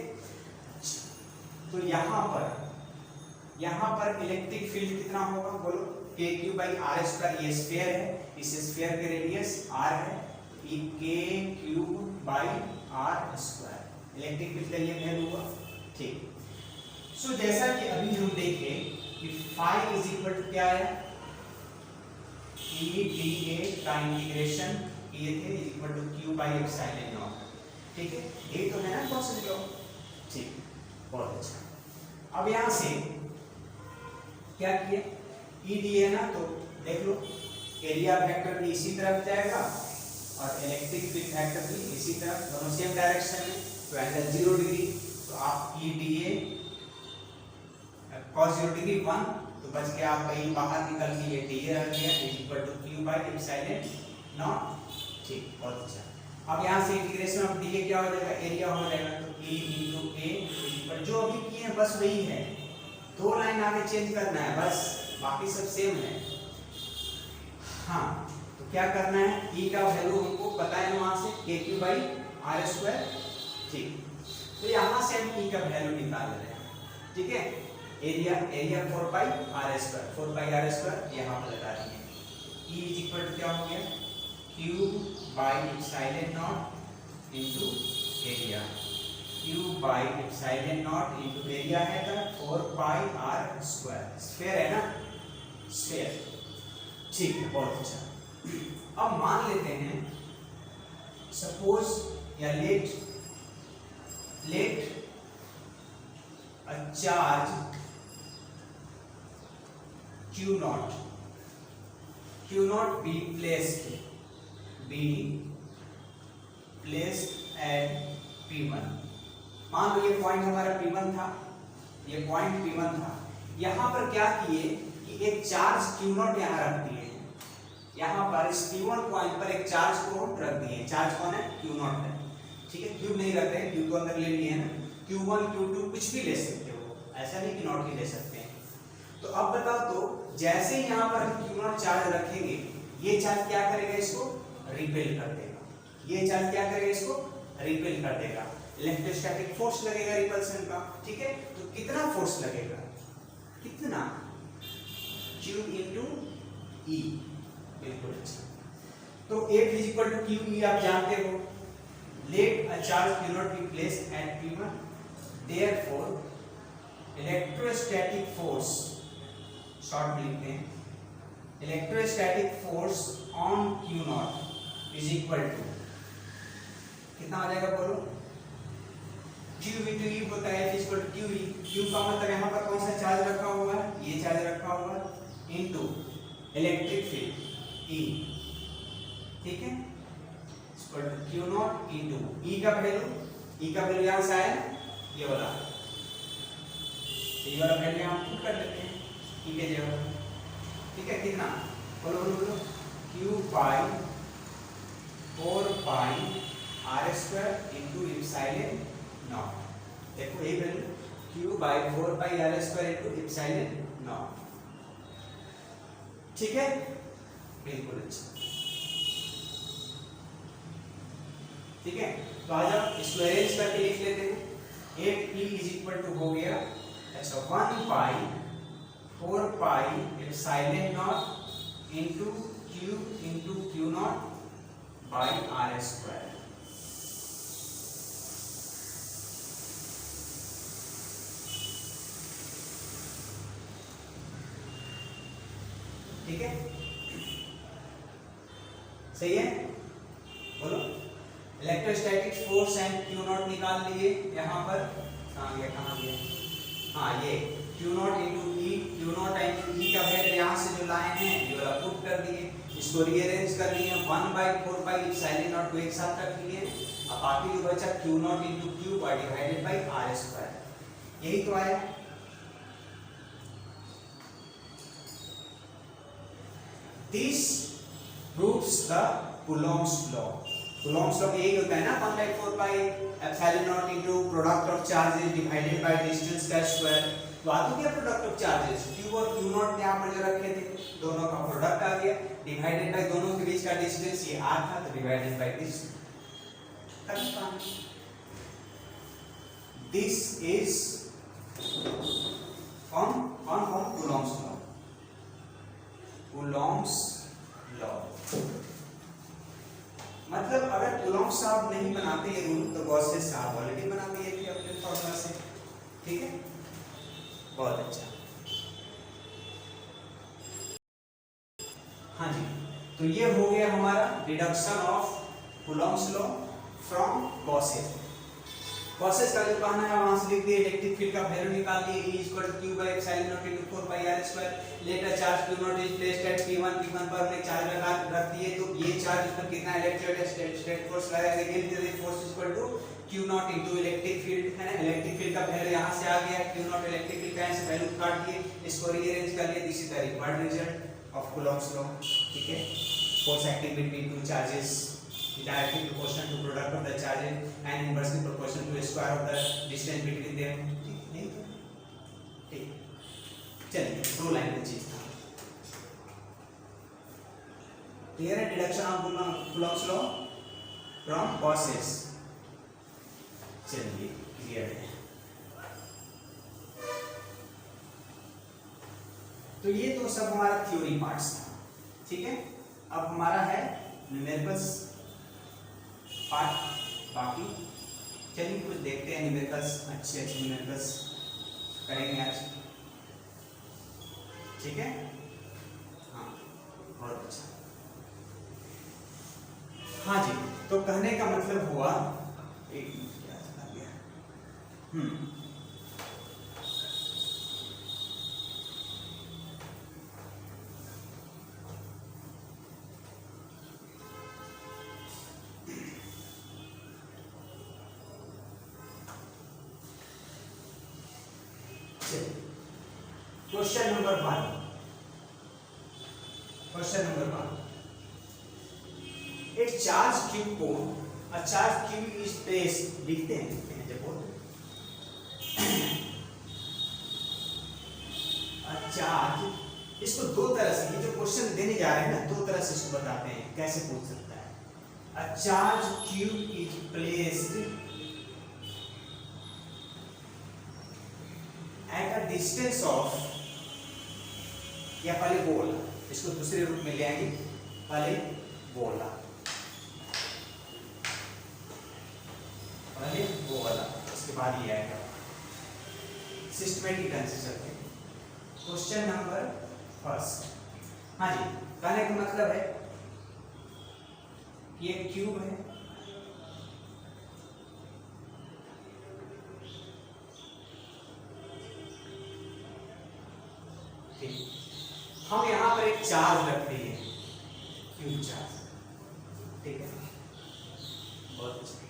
Speaker 1: तो यहाँ पर इलेक्ट्रिक फील्ड कितना होगा बोलो, kq by r स्क्वायर। ये स्फीयर है, इस स्फीयर के रेडियस r है, kq by r square electric field का ये वैल्यू हुआ। ठीक, सो जैसा कि अभी हम देखे कि फाई इज इक्वल टू क्या है, e dA का इंटीग्रेशन किए थे is equal to q by epsilon naught. ठीक है, ये तो है ना गॉसेस लॉ। ठीक, बहुत अच्छा। अब यहाँ से क्या किए, ई दिए ना, तो देख लो एरिया वेक्टर भी इसी तरफ जाएगा और इलेक्ट्रिक फील्ड वेक्टर भी इसी तरफ, दोनों सेम डायरेक्शन में, तो एंगल 0 डिग्री। तो आप ई डीए cos 0 डिग्री 1, तो बच गया आपका ई बाहर निकल के, ये डीए रह गया is equal to q by epsilon naught. ठीक, बहुत अच्छा। अब यहाँ से इंटीग्रेशन ऑफ डीए क्या हो जाएगा, एरिया हो जाएगा, तो e into a, जो अभी किए हैं बस वही है, 2 लाइन आगे चेंज करना है बस, बाकी सब सेम है। हाँ, तो क्या करना है, e का वैल्यू हमको पता है वहां से kq by r स्क्वायर। ठीक, तो यहाँ से हम e का वैल्यू निकाल रहे हैं। ठीक है, area 4 pi r square, 4 pi r square यहाँ पर लगा दिए। e इज इक्वल टू क्या हो गया, q by epsilon naught into area, q by epsilon naught into area है का 4 पाई r स्क्वायर, स्फीयर है ना, स्फीयर। ठीक है, बहुत अच्छा। अब मान लेते हैं, सपोज या let a charge q naught be placed at P1। मान लो ये पॉइंट हमारा P1 था, ये पॉइंट P1 था। यहाँ पर क्या किए कि एक चार्ज q naught यहाँ रख दिए, यहाँ पर इस P1 पॉइंट पर एक चार्ज को रख दिए। चार्ज कौन है, q naught है। ठीक है, क्यूब नहीं रख रहे हैं, q को अंदर ले लिए हैं ना, q1 q2 कुछ भी ले सकते हो, ऐसा नहीं कि नॉट ही ले सकते हैं। तो अब बताओ, तो जैसे ही यहाँ पर हम q0 चार्ज रखेंगे, ये चार्ज क्या करेगा, इसको रिपेल कर देगा। ये चार्ज क्या करेगा, इसको रिपेल कर देगा। इलेक्ट्रोस्टैटिक फोर्स लगेगा रिपल्सन का, ठीक है। तो कितना फोर्स लगेगा, कितना, Q इंटू E, बिल्कुल अच्छा। तो F is equal to QE आप जानते हो, let a charge Q naught be placed at P1, therefore electrostatic force, short में लिखते हैं, electrostatic force on Q naught is equal to कितना आ जाएगा बोलो, Q into E होता है F equal to QE, Q का मतलब यहाँ पर कौन सा चार्ज रखा हुआ है, ये चार्ज रखा हुआ है, इनटू इलेक्ट्रिक फील्ड E, ठीक है, equal to Q naught into E का वैल्यू यहाँ से आया ये वाला वैल्यू हम पुट कर लेते हैं E के जगह, ठीक है, कितना, बोलो बोलो बोलो, Q by 4 pi R square into epsilon not, देखो ये value Q by 4 pi R square into epsilon naught, ठीक है, बिल्कुल अच्छा, ठीक है। तो आज आप इसको अरेंज करके लिख लेते हैं, F E is equal to हो गया अच्छा 1 pi 4 pi epsilon naught into Q naught by R square, ठीक है, सही है, बोलो। Electrostatic force and Q naught निकाल लिए यहाँ पर, कहाँ गया, हाँ ये Q naught into E, Q naught into E का वैल्यू यहाँ से जो लाए हैं ये वाला पुट कर दिए, इसको रीअरेंज कर लिए 1 बाई 4 पाई एप्सिलॉन नॉट को एक साथ रख लिए, अब बाकी जो बचा Q naught into Q divided by R square, यही तो आया। This proves the Coulomb's law. Coulomb's law यही होता है ना, 1/4 पाई epsilon naught into product of charges divided by distance का स्क्वायर। तो आ तो गया प्रोडक्ट ऑफ चार्जेस, Q और Q नॉट यहां पर जो रखे थे दोनों का प्रोडक्ट आ गया, डिवाइडेड बाय दोनों के बीच का डिस्टेंस ये r था, तो divided by this. This is on Coulomb's law, Coulomb's law। मतलब अगर Coulomb साहब नहीं बनाते ये रूल तो गॉसेस साहब ऑलरेडी बना दिए थे अपने फॉर्मूला से, ठीक है, बहुत अच्छा। हाँ जी, तो ये हो गया हमारा deduction of Coulomb's law from Gauss's. Gauss's का जो कहना है वहां से लिख दिए, इलेक्ट्रिक फील्ड का वैल्यू निकाल दिए, E equal to Q by epsilon naught into 4 pi R square, let a charge Q naught is placed at P1 पर हमने चार्ज रख दिए, तो ये चार्ज पर कितना इलेक्ट्रोस्टैटिक फोर्स लगाएगा, ये force equal to Q naught into electric field है ना, इलेक्ट्रिक फील्ड का वैल्यू यहां से आ गया, Q नॉट इलेक्ट्रिक फील्ड का से वैल्यू काट दिए, इसको रीअरेंज कर लिए, this is the required result of Coulomb's law, ठीक है। Force acting between two charges directly proportional to product of the charges and inversely proportional to square of the distance between them, ठीक नहीं, ठीक, चलिए दो लाइन में चीज था क्लियर है। Deduction of Coulomb's law from Gauss's, चलिए क्लियर है। तो ये तो सब हमारा थ्योरी पार्ट्स था, ठीक है। अब हमारा है न्यूमेरिकल्स पार्ट, बाकी चलिए कुछ देखते हैं न्यूमेरिकल्स, अच्छे न्यूमेरिकल्स करेंगे आज, ठीक है, हाँ बहुत अच्छा। हाँ जी, तो कहने का मतलब हुआ, एक मिनट क्या चला गया, क्वेश्चन नंबर 1, क्वेश्चन नंबर 1, एक चार्ज Q को, a charge Q is placed, लिखते हैं जब a charge, इसको दो तरह से, ये जो क्वेश्चन देने जा रहे हैं ना, दो तरह से इसको बताते हैं कैसे पूछ सकता है। a charge Q is placed at a distance of, या पहले बोला, इसको दूसरे रूप में ले आएंगे, पहले बोला, पहले बोला, उसके बाद ये आएगा। सिस्टमेटिक ढंग से चलते हैं। Question number first. हाँ जी, कहने का मतलब है कि ये क्यूब है, ठीक, हम यहाँ पर एक चार्ज रखते हैं, क्यूब चार्ज, ठीक है, बहुत अच्छा।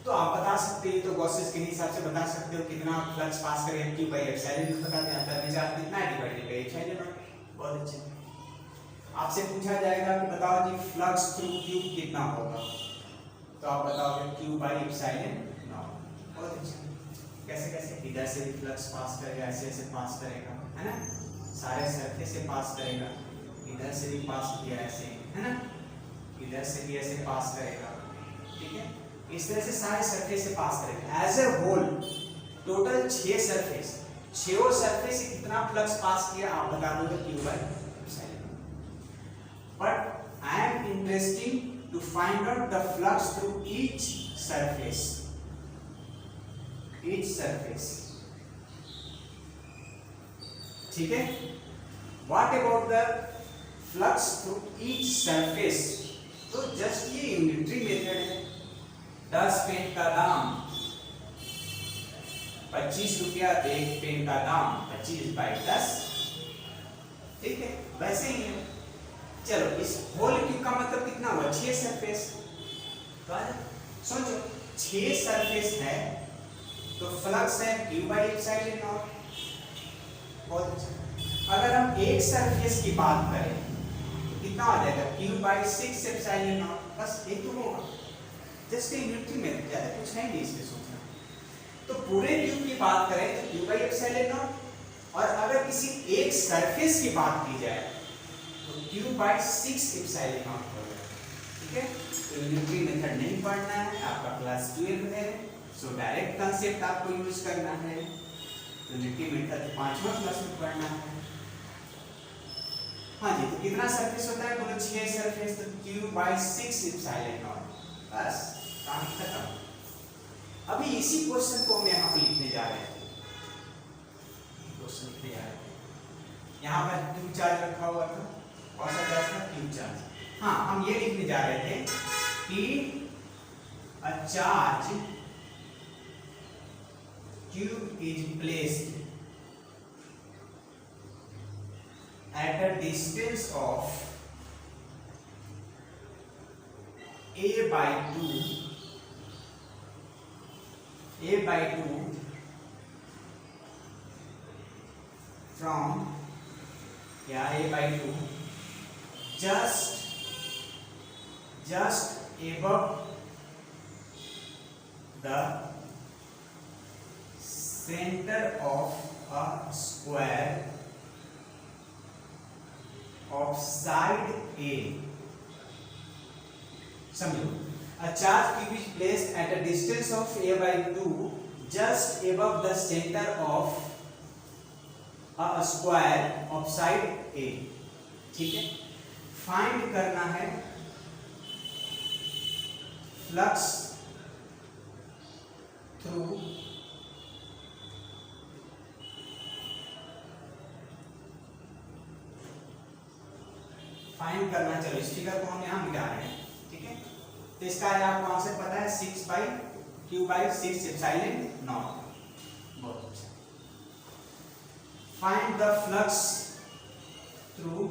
Speaker 1: तो आप बता सकते हैं, तो गॉसेस के हिसाब से बता सकते हो कितना फ्लक्स पास करेगा क्यू बाई एप्सिलॉन, बताते हैं अंदर में चार्ज कितना है डिवाइडेड बाई एप्सिलॉन। बहुत अच्छे। आपसे पूछा जाएगा कि बताओ जी फ्लक्स थ्रू क्यूब कितना होगा, तो आप बताओगे क्यू बाई एप्सिलॉन नॉट। बहुत अच्छा। कैसे कैसे, इधर से भी फ्लक्स पास करेगा, ऐसे ऐसे पास करेगा, है ना, सारे सरफेस से पास करेगा, इधर से भी पास किया ऐसे, है ना, इधर से भी ऐसे पास करेगा, ठीक है, इस तरह से सारे सरफेस से पास करेगा। As a whole total 6 surface, 6 surface से कितना फ्लक्स पास किया आप बता दोगे Q by epsilon. But I am interesting to find out the flux through each surface, each surface, ठीक है। What about the flux through each surface, तो जस्ट ये यूनिटरी मेथड है। 10 पेन का दाम 25 रुपया, एक पेन का दाम 25 बाई 10, ठीक है, वैसे ही है। चलो इस होल क्यूब का मतलब कितना हुआ, 6 सरफेस, सोचो 6 सरफेस है तो फ्लक्स है क्यू बाई एप्सिलॉन नॉट। बहुत अच्छा। अगर हम एक सरफेस की बात करें तो कितना आ जाएगा, क्यू बाई 6 एप्सिलॉन नॉट, बस एक तो होगा, जस्ट यूनिटरी में, ज्यादा कुछ है नहीं इसमें सोचना। तो पूरे क्यूब की बात करें तो क्यू बाई एप्सिलॉन नॉट, और अगर किसी एक सरफेस की बात की जाए तो क्यू बाई 6 एप्सिलॉन नॉट होगा, ठीक है। तो यूनिटरी मेथड नहीं पढ़ना है, आपका क्लास 12 है, सो डायरेक्ट कांसेप्ट आपको यूज करना है। यूनिटरी मेथड 5वां क्लास में पढ़ना है। हाँ जी, तो कितना सरफेस होता है, बोलो 6 सरफेस, तो क्यू बाई 6 एप्सिलॉन नॉट, बस काम खत्म। अभी इसी क्वेश्चन को हम यहाँ पर लिखने जा रहे हैं, क्वेश्चन लिखने जा रहे हैं। यहाँ पर क्यूब चार्ज रखा हुआ था, कौन सा चार्ज था, क्यूब चार्ज। हाँ, हम ये लिखने जा रहे थे कि a charge cube is placed at a distance of a by 2 from a by 2 just above the center of a square of side A. समझो, a charge cube is placed at a distance of a by 2 just above the center of a square of side A, ठीक है। फाइंड करना है फ्लक्स थ्रू फाइंड करना। चलो इस फिगर को हम यहाँ मिटा रहे हैं, ठीक है। तो इसका आपको आंसर पता है 6 by Q by 6 epsilon not. बहुत अच्छा। Find the flux through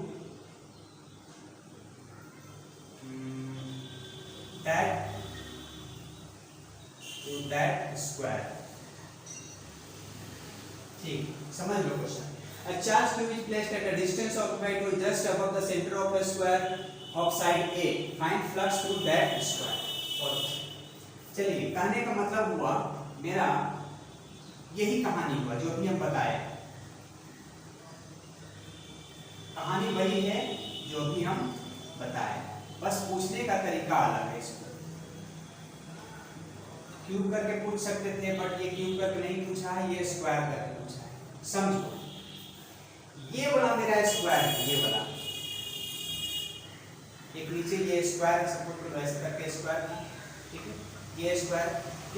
Speaker 1: that square, ठीक, समझ लो question. A charge cube is placed at a distance of by 2 just above the center of a square of side A. Find flux through that square. और चलिए, कहने का मतलब हुआ मेरा यही कहानी हुआ जो अभी हम बताए। कहानी वही है जो अभी हम बताए, बस पूछने का तरीका अलग है। इसको क्यूब करके पूछ सकते थे, बट ये क्यूब करके नहीं पूछा है, ये स्क्वायर करके पूछा है। समझो, ये वाला मेरा स्क्वायर है, ये वाला एक नीचे ये स्क्वायर सपोर्ट करो ऐसे करके स्क्वायर, ठीक है, ये स्क्वायर,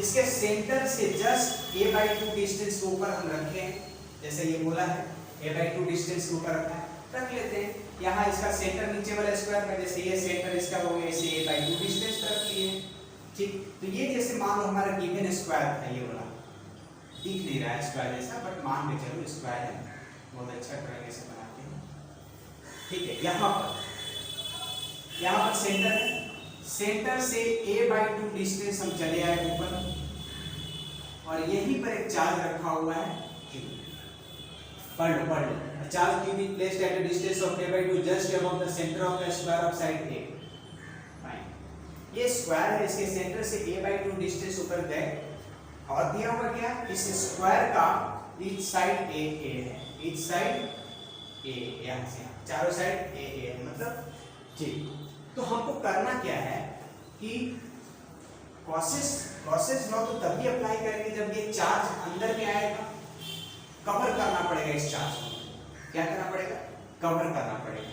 Speaker 1: इसके सेंटर से जस्ट a/2 डिस्टेंस के ऊपर हम रखे हैं, जैसे ये बोला है a/2 डिस्टेंस के ऊपर रखा है, रख लेते हैं। यहाँ इसका सेंटर नीचे वाला स्क्वायर में, जैसे ये सेंटर इसका हो गया, इसे a/2 डिस्टेंस पर रख लिए, ठीक। तो ये जैसे मान लो हमारा गिवन स्क्वायर था, ये वाला दिख नहीं रहा है स्क्वायर जैसा, बट मान के चलो स्क्वायर है, बहुत अच्छा तरीके से बनाते हैं, ठीक है। यहाँ पर सेंटर है, सेंटर से a/2 डिस्टेंस हम चले आए ऊपर, और यहीं पर एक चार्ज रखा हुआ है q, पढ़ charge q be placed at a distance of a/2 just above the center of the square of side a। ये स्क्वायर है, इसके सेंटर से a/2 डिस्टेंस ऊपर गए, और दिया हुआ क्या, इस स्क्वायर का ईच साइड a है, ईच साइड a, यहाँ से चारों साइड a है, मतलब ठीक। तो हमको करना क्या है कि गॉसेस लॉ तो तभी अप्लाई करेंगे जब ये चार्ज अंदर में आएगा, कवर करना पड़ेगा इस चार्ज को, क्या करना पड़ेगा, कवर करना पड़ेगा।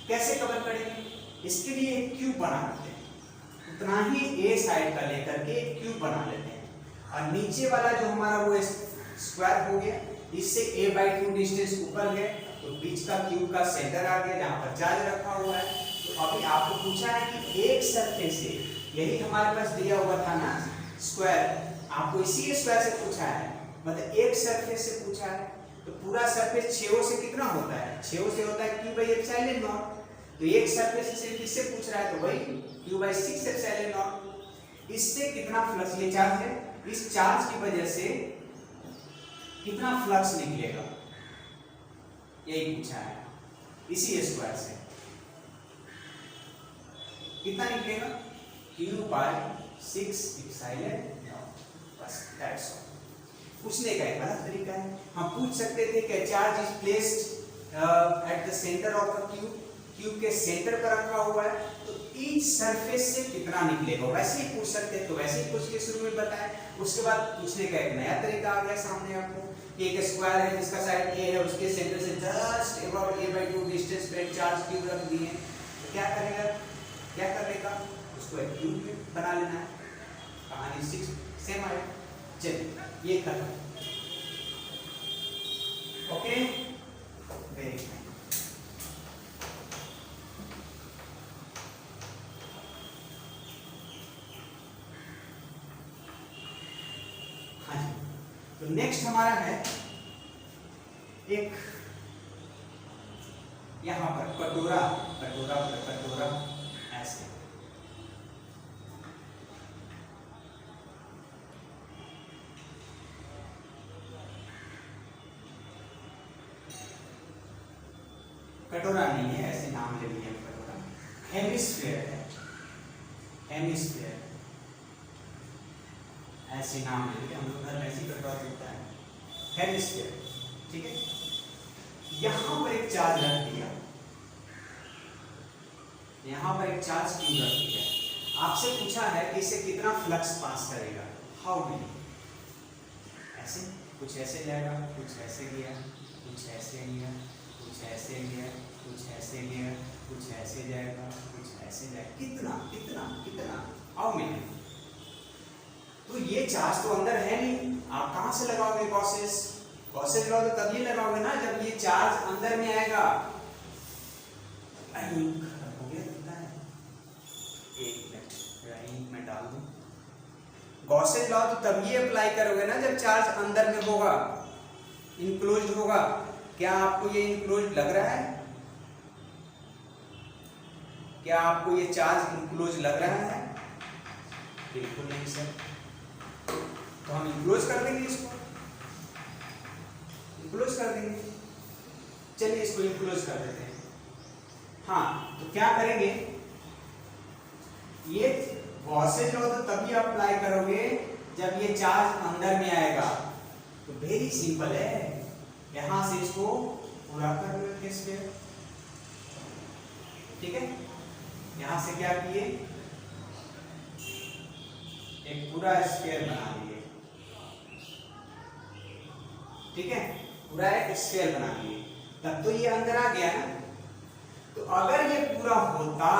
Speaker 1: कैसे कवर करेंगे, इसके लिए एक क्यूब बना लेते हैं, उतना ही ए साइड का लेकर के एक क्यूब बना लेते हैं, और नीचे वाला जो हमारा वो स्क्वायर हो गया, इससे a/2 डिस्टेंस ऊपर गए, तो बीच का क्यूब का सेंटर आ गया जहां पर चार्ज रखा हुआ है। तो अभी आपको पूछा है कि एक सरफेस से, यही हमारे पास दिया हुआ था ना स्क्वायर, आपको इसी स्क्वायर से पूछा है, मतलब एक सरफेस से पूछा है, तो पूरा सरफेस 6 से कितना होता है, 6 से होता है q/ε0, तो एक सरफेस से किससे पूछ रहा है, तो वही q/6ε0। इससे कितना फ्लक्स, ये चार्ज है, इस चार्ज की वजह से कितना फ्लक्स निकलेगा, यही पूछा है, इसी स्क्वायर से कितना निकलेगा, q/6ε0, बस दैट्स ऑल। पूछने का एक अलग तरीका है, हम पूछ सकते थे कि charge is placed at the centre of the cube, cube के सेंटर पर रखा हुआ है, तो ईच सरफेस से कितना निकलेगा, वैसे ही पूछ सकते हैं, तो वैसे ही पूछ के शुरू में बताएं। उसके बाद पूछने का एक नया तरीका आ गया सामने आपको, कि एक स्क्वायर है जिसका साइड a है, उसके सेंटर से जस्ट अबाउट a/2 डिस्टेंस पे चार्ज क्यूब रख दिए, तो क्या करेगा, क्या करेगा, उसको एक क्यूब बना लेना है, कहानी 6 सेम है। चलिए ये कर, ओके, वेरी फाइन। हाँ जी, तो नेक्स्ट हमारा है एक यहां पर कटोरा, ऐसे, कटोरा नहीं है, ऐसे नाम ले लिया कटोरा, हेमिस्फीयर है, हेमिस्फीयर ऐसे नाम ले लिया हम लोग, घर में ऐसी कटोरा होता है, हेमिस्फीयर, ठीक है। यहां पर एक चार्ज रख दिया, यहां पर एक चार्ज क्यों रख दिया, आपसे पूछा है कि इसे कितना फ्लक्स पास करेगा, हाउ मेनी, ऐसे कुछ ऐसे जाएगा, कुछ ऐसे गया, कुछ ऐसे गया, कुछ ऐसे गया, कुछ ऐसे गया, कुछ ऐसे जाएगा, कुछ ऐसे जाएगा, कितना कितना कितना, हाउ मेनी। तो ये चार्ज तो अंदर है नहीं, आप कहां से लगाओगे गॉसेस लॉ, तो तभी लगाओगे ना जब ये चार्ज अंदर में आएगा। हो गया कितना है, एक मिनट मैं डाल दूं, गॉसेस लॉ तो तभी अप्लाई करोगे ना जब चार्ज अंदर में होगा, इनक्लोज्ड होगा। क्या आपको ये इनक्लोज्ड लग रहा है, क्या आपको ये चार्ज इनक्लोज लग रहा है, बिल्कुल नहीं सर, तो हम इनक्लोज कर देंगे, इसको इनक्लोज कर देंगे, चलिए इसको इनक्लोज कर देते हैं। हाँ, तो क्या करेंगे, ये गॉसेस लॉ तो तभी अप्लाई करोगे जब ये चार्ज अंदर में आएगा, तो वेरी सिंपल है, यहां से इसको पूरा कर लो स्फीयर, ठीक है। यहां से क्या किए, एक पूरा स्फीयर बना लिए, ठीक है। पूरा एक स्फीयर बना लिए, तब तो ये अंदर आ गया ना। तो अगर ये पूरा होता,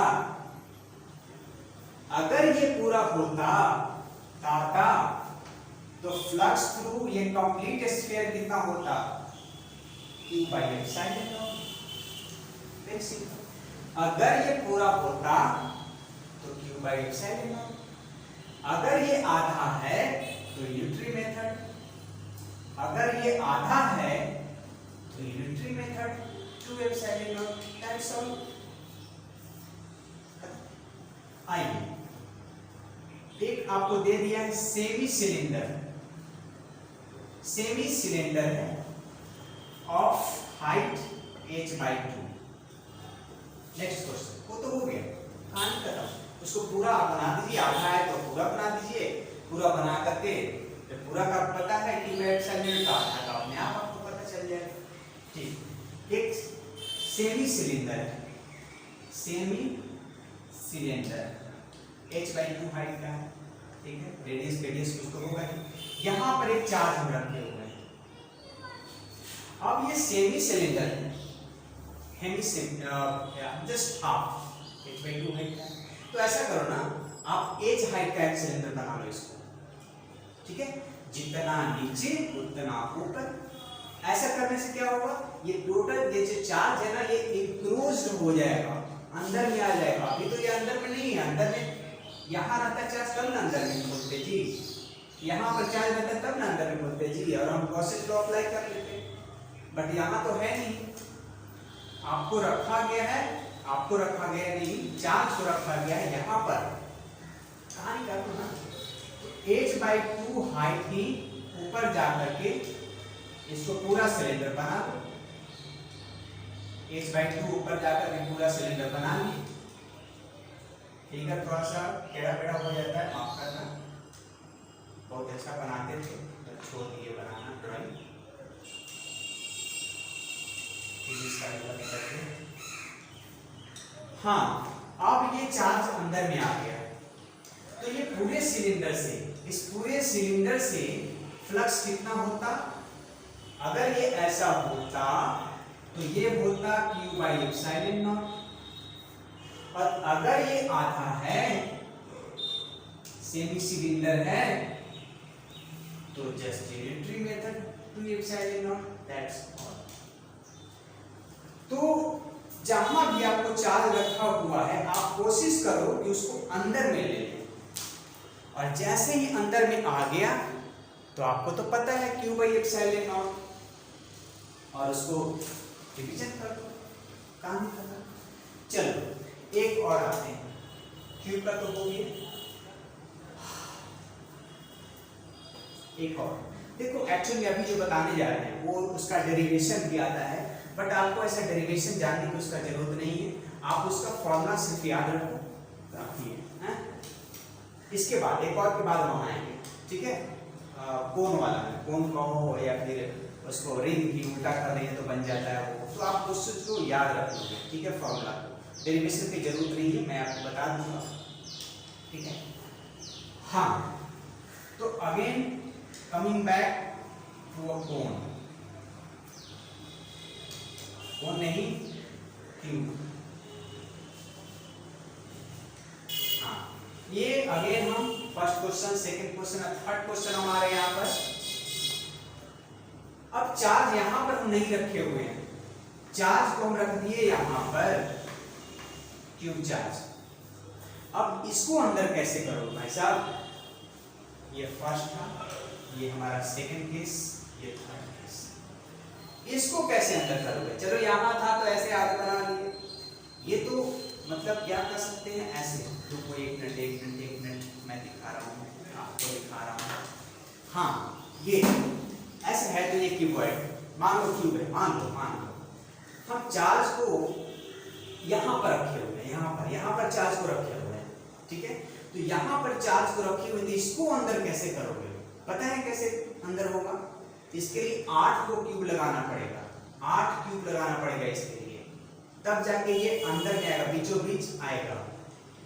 Speaker 1: अगर ये पूरा होता ताता, तो फ्लक्स थ्रू ये कंप्लीट स्फीयर कितना होता, Q by epsilon not. Very simple. अगर ये पूरा होता तो Q by एप्सिलॉन नॉट, अगर ये आधा है तो यूनिटरी मेथड, अगर ये आधा है तो unitary method 2 epsilon not, that's all. आइए, एक आपको दे दिया है सेमी सिलेंडर, सेमी सिलेंडर है of height h/2। Next question, वो तो हो गया, कहानी खत्म। उसको पूरा बना दीजिए, आधा है तो पूरा बना दीजिए, पूरा बना करके जब पूरा का पता है कि मैं एप्सिलॉन का आधा का अपने आप आपको पता चल जाएगा। ठीक, एक सेमी सिलेंडर है, सेमी सिलेंडर h/2 हाइट का है, ठीक है, रेडियस रेडियस कुछ तो होगा ही। यहाँ पर एक चार्ज हम रखे हुए हैं। अब ये सेमी सिलेंडर है, hemi just half h/2 height का है। तो ऐसा करो ना, आप h हाइट का एक सिलेंडर बना लो इसको, ठीक है, जितना नीचे उतना ऊपर। ऐसा करने से क्या होगा, ये टोटल ये जो चार्ज है ना, ये इंक्लोज्ड हो जाएगा, अंदर में आ जाएगा। अभी तो ये अंदर में नहीं है, अंदर में यहाँ रहता चार्ज तब ना अंदर में बोलते जी, यहाँ पर चार्ज रहता तब ना अंदर में बोलते जी, और हम गॉसेस लॉ अप्लाई कर लेते। बट यहाँ तो है नहीं, आपको रखा गया है, आपको रखा गया नहीं, चार्ज को रखा गया है यहाँ पर। कहानी कर दो ना, h/2 हाइट ही ऊपर जाकर के इसको पूरा सिलेंडर बना दो, h/2 ऊपर जाकर के पूरा सिलेंडर बना ली। ठीक है, थोड़ा सा टेढ़ा पेढ़ा हो जाता है, माफ करना, बहुत अच्छा बनाते थे तो छोड़ दिए बनाना ड्राइंग। हाँ, अब ये चार्ज अंदर में आ गया, तो ये पूरे सिलेंडर से, इस पूरे सिलेंडर से फ्लक्स कितना होता, अगर ये ऐसा होता तो ये होता Q by एप्सिलॉन नॉट, और अगर ये आधा है, सेमी सिलेंडर है, तो just unitary method 2 epsilon not, that's all. तो जहां भी आपको चार्ज रखा हुआ है, आप कोशिश करो कि उसको अंदर में ले लें, और जैसे ही अंदर में आ गया तो आपको तो पता है Q by एप्सिलॉन नॉट, और उसको डिवीजन कर दो, काम करना। चलो एक और आते हैं, Q का तो हो गया, एक और देखो। एक्चुअली अभी जो बताने जा रहे हैं वो उसका डेरिवेशन भी आता है, बट आपको ऐसा डेरिवेशन जानने की उसका जरूरत नहीं है, आप उसका फॉर्मूला सिर्फ याद रखिए। इसके बाद एक और के बाद हम आएंगे, ठीक है, कोन वाला में, कोन कहो या फिर उसको रिंग भी उल्टा कर देंगे तो बन जाता है वो, तो आप उसको याद रखोगे, ठीक है, फॉर्मूला को। डेरिवेशन की जरूरत नहीं है, मैं आपको बता दूंगा, ठीक है। हाँ, तो again coming back to a cone, cone नहीं क्यूब। हाँ, ये अगेन हम first question, second question, third question हमारे यहाँ पर। अब चार्ज यहां पर हम नहीं रखे हुए हैं, चार्ज को हम रख दिए यहां पर, क्यूब चार्ज। अब इसको अंदर कैसे करोगे भाई साहब, ये फर्स्ट था, ये हमारा सेकंड केस, ये थर्ड केस। इसको कैसे अंदर करोगे, चलो यहां था तो ऐसे आगे बना लिए, ये तो मतलब क्या कर सकते हैं ऐसे, रुको एक मिनट एक मिनट एक मिनट, मैं दिखा रहा हूँ आपको, दिखा रहा हूँ। हाँ, ये ऐसे है तो ये क्यूबॉइड, मान लो क्यूब है, मान लो हम चार्ज को यहाँ पर रखे हुए हैं, यहाँ पर चार्ज को रखे हुए हैं, ठीक है। तो यहाँ पर चार्ज को रखे हुए, तो इसको अंदर कैसे करोगे, पता है कैसे अंदर होगा? इसके लिए 8 को क्यूब लगाना पड़ेगा, 8 क्यूब लगाना पड़ेगा इसके लिए, तब जाके ये अंदर में आएगा, बीचों बीच आएगा,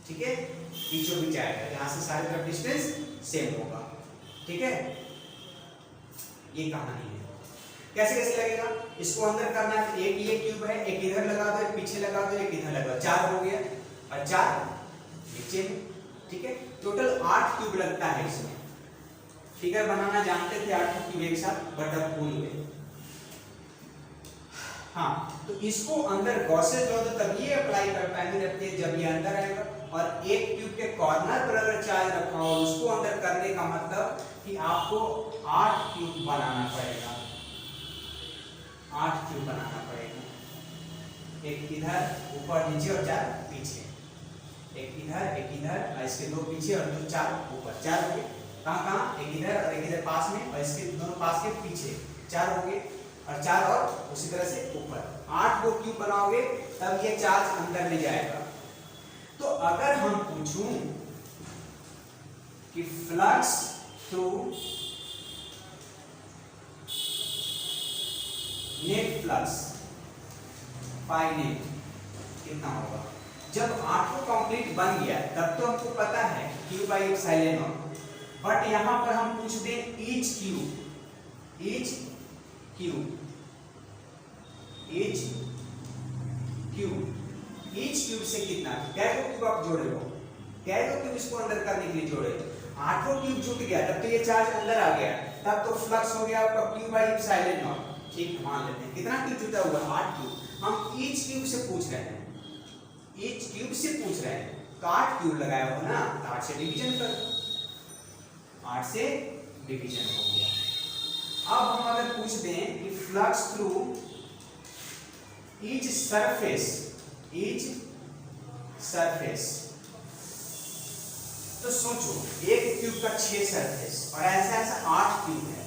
Speaker 1: ठीक है, बीचों बीच आएगा, यहाँ से सारे तरफ डिस्टेंस सेम होगा, ठीक है। ये कहानी है। कैसे कैसे लगेगा, इसको अंदर करना है, एक ये क्यूब है, एक इधर लगा दो, एक पीछे लगा दो, एक इधर लगा दो, 4 हो गया और 4 नीचे में, ठीक है। टोटल 8 क्यूब लगता है इसमें। फिगर बनाना जानते थे 8 क्यूब एक साथ, बट अब भूल गए। हाँ, तो इसको अंदर गॉसेस लॉ तो तब ये अप्लाई कर पाएंगे जब ये अंदर आएगा, और एक क्यूब के कॉर्नर पर अगर चार्ज रखा हो उसको अंदर करने का मतलब कि आपको 8 क्यूब बनाना पड़ेगा, 8 क्यूब बनाना पड़ेगा, एक इधर ऊपर नीचे और 4 पीछे, एक इधर और इसके 2 पीछे और 2 4 ऊपर, 4 हो गए। कहाँ कहाँ, एक इधर और एक इधर पास में, और इसके दोनों पास के पीछे 4 हो गए, और 4 और उसी तरह से ऊपर। 8 को क्यूब बनाओगे तब ये चार्ज अंदर ले जाएगा। तो अगर हम पूछूं कि flux through net flux finite कितना होगा, जब 8 कंप्लीट बन गया तब तो हमको पता है Q by epsilon not, but यहां पर हम पूछ दें ईच क्यूब से कितना, कैसे क्यूब आप जोड़े हो, कैसे क्यूब इसको अंदर करने के लिए जोड़े, 8 क्यूब जुट गया तब तो ये चार्ज अंदर आ गया, तब तो फ्लक्स हो गया आपका Q बाई एप्सिलॉन नॉट। ठीक, मान लेते हैं कितना क्यूब जुटा हुआ, 8 क्यूब। हम ईच क्यूब से पूछ रहे हैं, तो 8 क्यूब लगाया हो ना, तो 8 से डिवीजन कर दो, 8 से डिवीजन हो गया। अब हम अगर पूछ दें कि फ्लक्स थ्रू ईच सरफेस, तो सोचो एक क्यूब का 6 सरफेस और ऐसा 8 क्यूब है,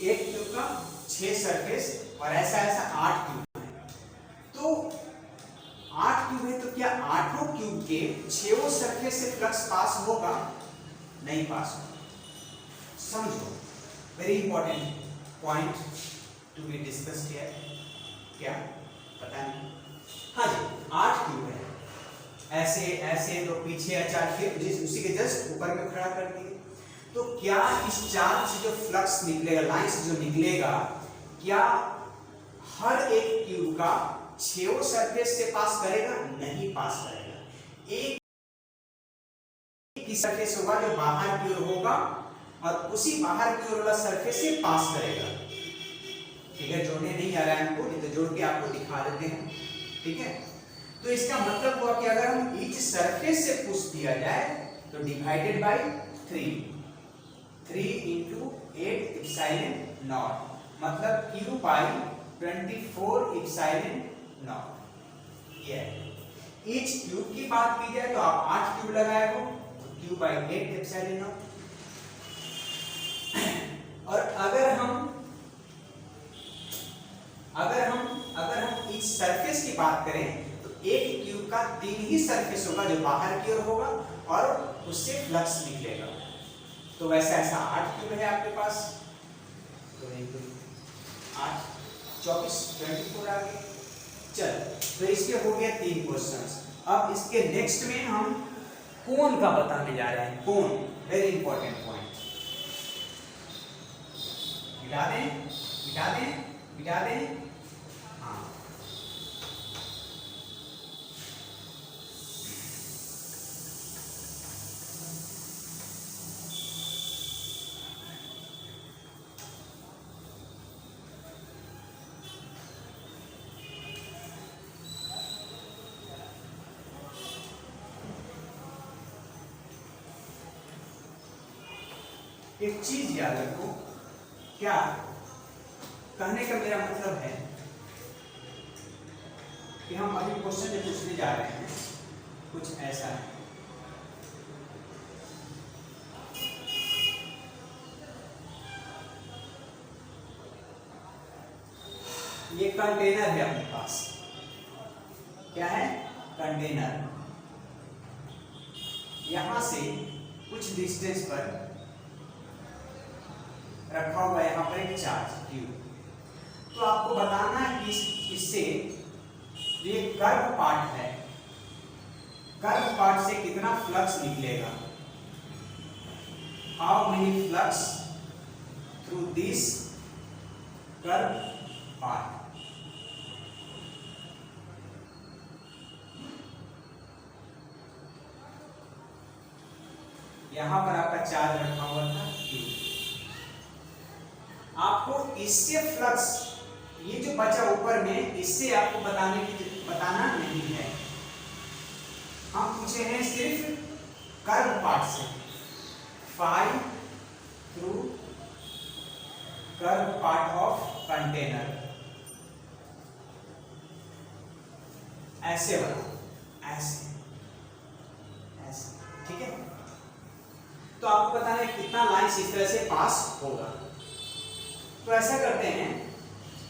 Speaker 1: एक क्यूब का 6 सरफेस और ऐसा 8 क्यूब है, तो 8 क्यूब है, तो क्या 8 क्यूब के 6 सरफेस से फ्लक्स पास होगा, नहीं पास होगा। समझो, very important point to be discussed here, क्या पता नहीं। हाँ जी, 8 क्यूब है, ऐसे तो पीछे 4 फिर उसी के जस्ट ऊपर में खड़ा कर दिए, तो क्या इस चार्ज से जो फ्लक्स निकलेगा, लाइन से जो निकलेगा, क्या हर एक क्यूब का 6 सरफेस से पास करेगा, नहीं पास करेगा। एक की सरफेस होगा जो बाहर की ओर होगा और उसी बाहर की ओर वाला सरफेस से पास करेगा। ठीक है, जोड़ने नहीं आ रहा है हमको, नहीं तो जोड़ के आपको दिखा देते हैं। ठीक है, तो इसका मतलब हुआ कि अगर हम ईच सरफेस से पूछ दिया जाए तो divided by 3 into 8 epsilon not, मतलब Q बाई 24 एप्सिलॉन नॉट। ये ईच क्यूब की बात की जाए तो आप 8 क्यूब लगाए हो, Q बाई 8 एप्सिलॉन नॉट। और अगर हम इस सरफेस की बात करें तो एक क्यूब का 3 ही सरफेस होगा जो बाहर की ओर होगा और उससे फ्लक्स निकलेगा। तो वैसे ऐसा 8 क्यूब है आपके पास, तो 8 24 24 आ गए। चल, तो इसके हो गया 3 क्वेश्चंस। अब इसके नेक्स्ट में हम कोण का बताने जा रहे हैं। कोण वेरी इंपॉर्टेंट पॉइंट। मिटा दें। हाँ, एक चीज याद रखो, क्या कहने का मेरा मतलब है कि हम अभी क्वेश्चन जो पूछने जा रहे हैं कुछ ऐसा है। ये कंटेनर है अपने पास, क्या है, कंटेनर। यहां से कुछ डिस्टेंस पर रखा हुआ है यहाँ पर एक चार्ज Q। तो आपको बताना है कि इससे ये कर्व पार्ट है, कर्व पार्ट से कितना फ्लक्स निकलेगा। How many flux through this curve part. यहां पर आपका चार्ज रखा हुआ था Q। आपको इससे फ्लक्स, ये जो बचा ऊपर में, इससे आपको बताना नहीं है। हम पूछे हैं सिर्फ कर्व पार्ट से, phi through curve part of container, ऐसे बना, ऐसे ऐसे, ठीक है। तो आपको बताना है कितना लाइंस इस तरह से पास होगा। तो ऐसा करते हैं,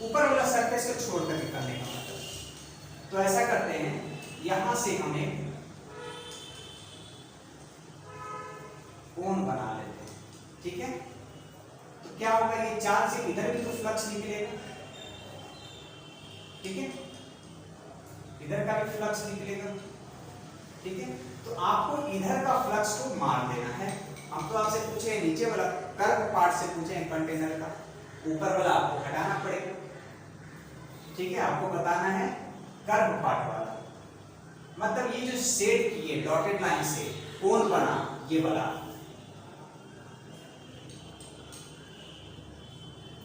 Speaker 1: ऊपर वाला सरफेस को छोड़ करके करने का मतलब। तो ऐसा करते हैं, यहां से हम एक कोन बना लेते हैं, ठीक है। तो क्या होगा, ये चार्ज से इधर भी तो फ्लक्स निकलेगा, ठीक है, इधर का भी फ्लक्स निकलेगा, ठीक है। तो आपको इधर का फ्लक्स को मार देना है। हम तो आपसे पूछे नीचे वाला कर्व पार्ट से पूछे हैं कंटेनर का, ऊपर वाला आपको हटाना पड़ेगा, ठीक है। आपको बताना है कर्व पार्ट वाला, मतलब ये जो शेड किए डॉटेड लाइन से कोन बना, ये वाला,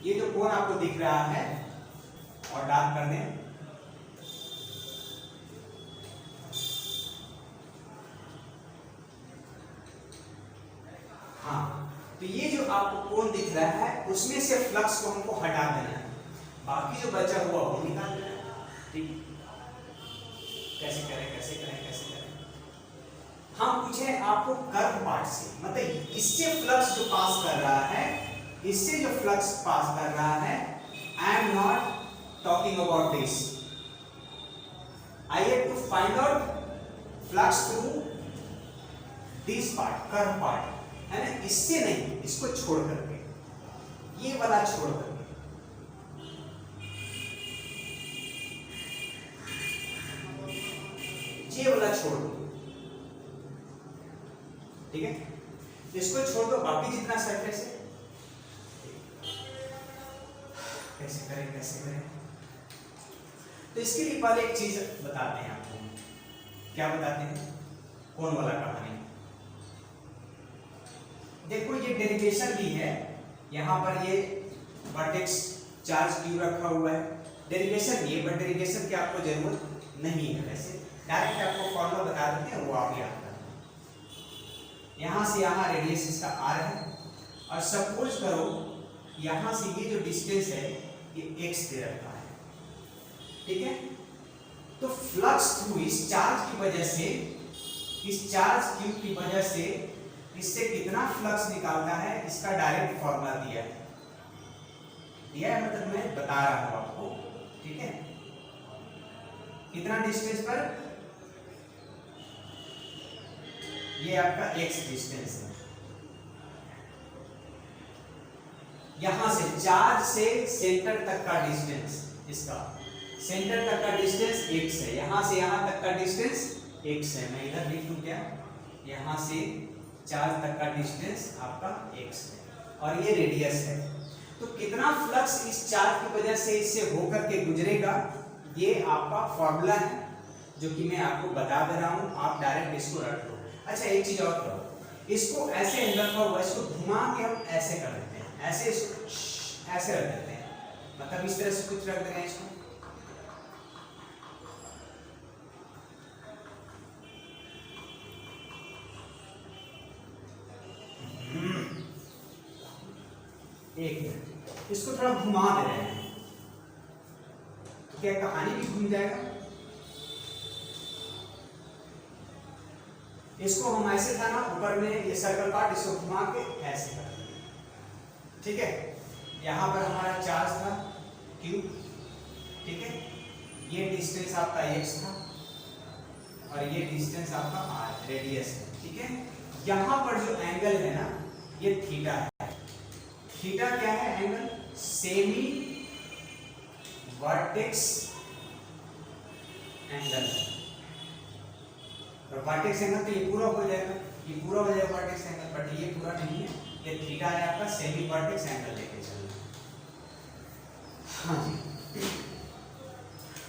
Speaker 1: ये जो कोन आपको दिख रहा है, और डार्क कर दें, हाँ। तो ये जो आपको कोन दिख रहा है, उसमें से फ्लक्स को हमको हटा देना है, बाकी जो बचा हुआ वो निकाल देना है, ठीक। कैसे करें, कैसे करें, कैसे करें। हम पूछे आपको कर्व पार्ट से, मतलब इससे फ्लक्स जो पास कर रहा है, इससे जो फ्लक्स पास कर रहा है, I am not talking about this, I have to find out flux through this part, curve part, है ना। इससे नहीं, इसको छोड़ करके, ये वाला छोड़ करके, ये वाला छोड़ दो, ठीक है। इसको छोड़ दो, बाकी जितना सरफेस है, कैसे करें, कैसे करें। तो इसके लिए पहले एक चीज बताते हैं आपको। क्या बताते हैं? कौन वाला कहानी। देखो ये डेरिवेशन भी है, यहां पर ये वर्टेक्स चार्ज क्यू रखा हुआ है, डेरिवेशन भी है, बट डेरिवेशन की आपको जरूरत नहीं है। वैसे डायरेक्ट आपको फॉर्मूला बता देते हैं, वो आप याद कर लो। यहां से यहां रेडियस इसका r है, और सपोज करो यहां से ये जो डिस्टेंस है ये x दे रखा है, ठीक है। तो फ्लक्स थ्रू इस चार्ज की वजह से, इस चार्ज क्यू की वजह से इससे कितना फ्लक्स निकालता है, इसका डायरेक्ट फॉर्मूला दिया है, मतलब मैं बता रहा हूं आपको, ठीक है। कितना डिस्टेंस पर, ये आपका x डिस्टेंस है, यहां से चार्ज से सेंटर तक का डिस्टेंस, इसका सेंटर तक का डिस्टेंस x है, यहां से यहां तक का डिस्टेंस x है। मैं इधर लिख दूं क्या, यहां से चार्ज तक का डिस्टेंस आपका x है, और ये रेडियस है। तो कितना फ्लक्स इस चार्ज की वजह से इससे होकर के गुजरेगा, ये आपका फॉर्मूला है, जो कि मैं आपको बता दे रहा हूं, आप डायरेक्ट इसको रख लो। अच्छा एक चीज और करो, इसको ऐसे रखा हुआ, इसको घुमा के हम ऐसे कर देते हैं, ऐसे इसको ऐसे रख देते हैं, मतलब इस तरह से कुछ रख देंगे इसको। एक मिनट, इसको थोड़ा घुमा दे रहे हैं, तो क्या कहानी भी घूम जाएगा। इसको हम ऐसे था ना, ऊपर में ये सर्कल पार्ट, इसको घुमा के ऐसे कर देंगे, ठीक है। यहां पर हमारा चार्ज था Q, ठीक है। ये डिस्टेंस आपका x था, और ये डिस्टेंस आपका r, रेडियस है, ठीक है। यहां पर जो एंगल है ना, ये थीटा है। थीटा क्या है एंगल, सेमी वर्टेक्स एंगल है, और वर्टेक्स एंगल तो ये पूरा हो जाएगा, ये पूरा हो जाएगा वर्टेक्स एंगल, बट ये पूरा नहीं है, ये थीटा है आपका, सेमी वर्टेक्स एंगल लेके चलना, हाँ जी,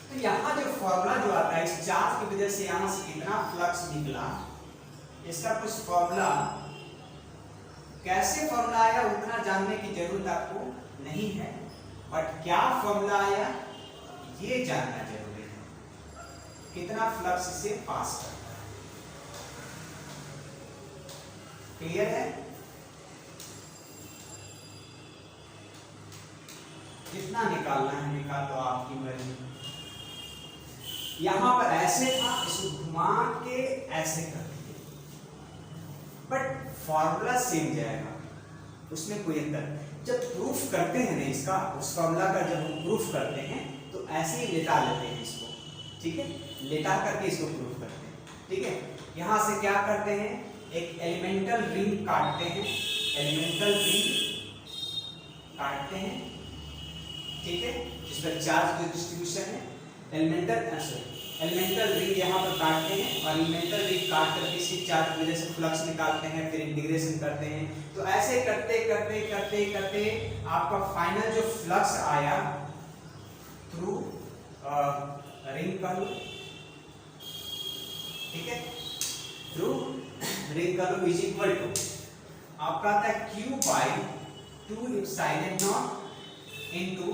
Speaker 1: तो यहाँ जो फॉर्मूला जो आता है, इस चार्ज की वजह से यहाँ से कितना फ्लक्स निकला, इसका कुछ फॉर्मूला, कैसे फॉर्मूला आया उतना जानने की जरूरत आपको नहीं है, बट क्या फॉर्मूला आया ये जानना जरूरी है, कितना फ्लक्स इसे पास करता है। क्लियर है? कितना निकालना है निकाल दो, आपकी मर्जी। यहां पर ऐसे था, इसको घुमा के ऐसे कर दिए, बट फॉर्मूला सेम जाएगा, उसमें कोई अंतर। जब प्रूफ करते हैं ना इसका, उस फॉर्मूला का जब हम प्रूफ करते हैं तो ऐसे ही लेटा लेते हैं इसको, ठीक है, लेटा करके इसको प्रूफ करते हैं, ठीक है। यहां से क्या करते हैं, एक एलिमेंटल रिंग काटते हैं, एलिमेंटल रिंग काटते हैं, ठीक है, जिस पर चार्ज की डिस्ट्रीब्यूशन है, एलिमेंटल रिंग यहाँ पर काटते हैं और एलिमेंटल रिंग काट करके इसी चार्ज की वजह से फ्लक्स निकालते हैं, फिर इंटीग्रेशन करते हैं। तो ऐसे करते करते करते करते आपका फाइनल जो फ्लक्स आया थ्रू रिंग का लूप, ठीक है, थ्रू रिंग का लूप इज इक्वल टू आपका आता है Q by 2 epsilon naught into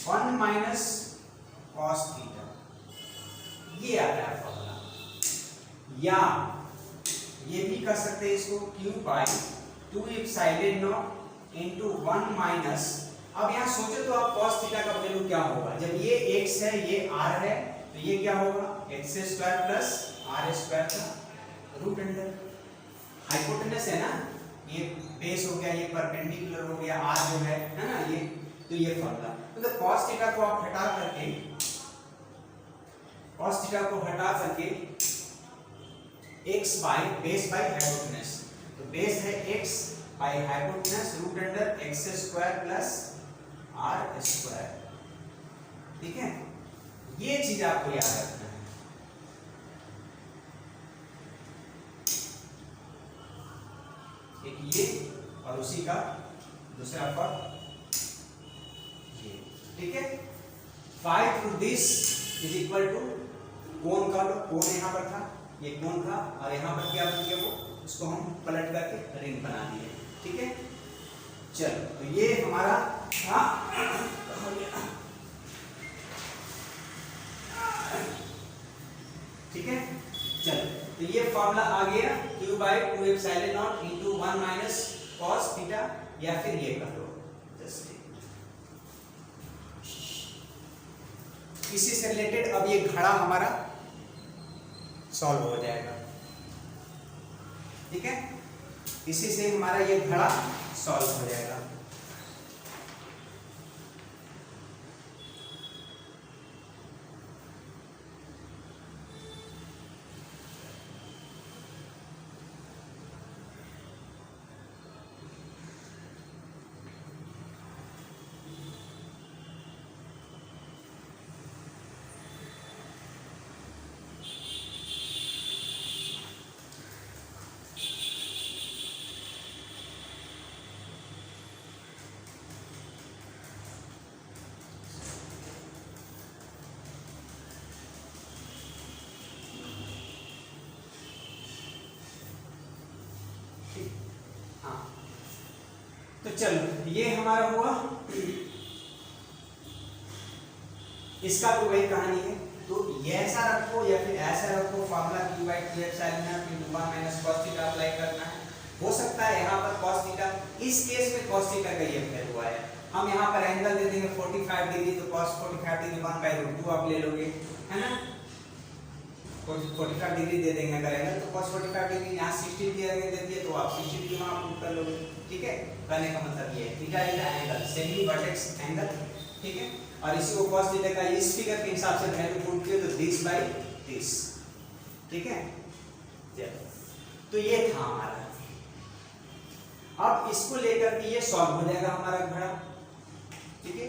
Speaker 1: 1 minus cos theta, ये आता है फॉर्मूला। या ये भी कर सकते हैं इसको Q by 2 epsilon naught into 1 minus, अब यहाँ सोचो तो आप cos थीटा का वैल्यू क्या होगा, जब ये x है ये r है तो ये क्या होगा, x square plus r square का रूट अंडर, हाइपोटेनस है ना, ये बेस हो गया, ये परपेंडिकुलर हो गया, r जो है ना ये, तो ये फॉर्मूला। तो cos थीटा को आप हटा करके, cos थीटा को हटा करके x by base by hypotenuse, तो बेस है x by hypotenuse root under x square plus r square, ठीक है, ये चीज आपको याद रखना है। एक ये और उसी का दूसरा पद ये, ठीक है। 5 through this is equal to कोण का लो, कोण यहाँ पर था, ये कोण था और यहाँ पर क्या बन गया, वो उसको हम पलट करके रिंग बना दिए, ठीक है। चलो तो ये हमारा था, ठीक है। चलो तो ये फॉर्मूला आ गया Q by 2 epsilon naught into 1 minus cos theta, या फिर ये कर लो जस्ट, इसी से रिलेटेड अब ये घड़ा हमारा सॉल्व हो जाएगा, ठीक है, इसी से हमारा ये घड़ा सॉल्व हो जाएगा। तो चलो ये हमारा हुआ, इसका तो वही कहानी है, तो ये ऐसा रखो या फिर ऐसा रखो, formula Q by 2 epsilon naught into 1 minus cos theta apply करना है। हो सकता है यहाँ पर cos थीटा, इस केस में cos थीटा का ये अप्लाई हुआ है, हम यहाँ पर एंगल दे देंगे 45 डिग्री, तो cos 45 डिग्री 1/√2 आप ले लोगे, है ना, 45 डिग्री दे देंगे अगर एंगल, तो cos 45 डिग्री यहाँ 60 डिग्री दे दिए तो आप 60 डिग्री वहाँ पुट कर लोगे, ठीक है। कहने का मतलब ये है theta is the angle, semi vertex angle, ठीक है, और इसी को cos थीटा का इस फिगर के हिसाब से वैल्यू पुट किया तो दिस बाय दिस, ठीक है। तो ये था हमारा, अब इसको लेकर के ये सॉल्व हो जाएगा हमारा घड़ा, ठीक है।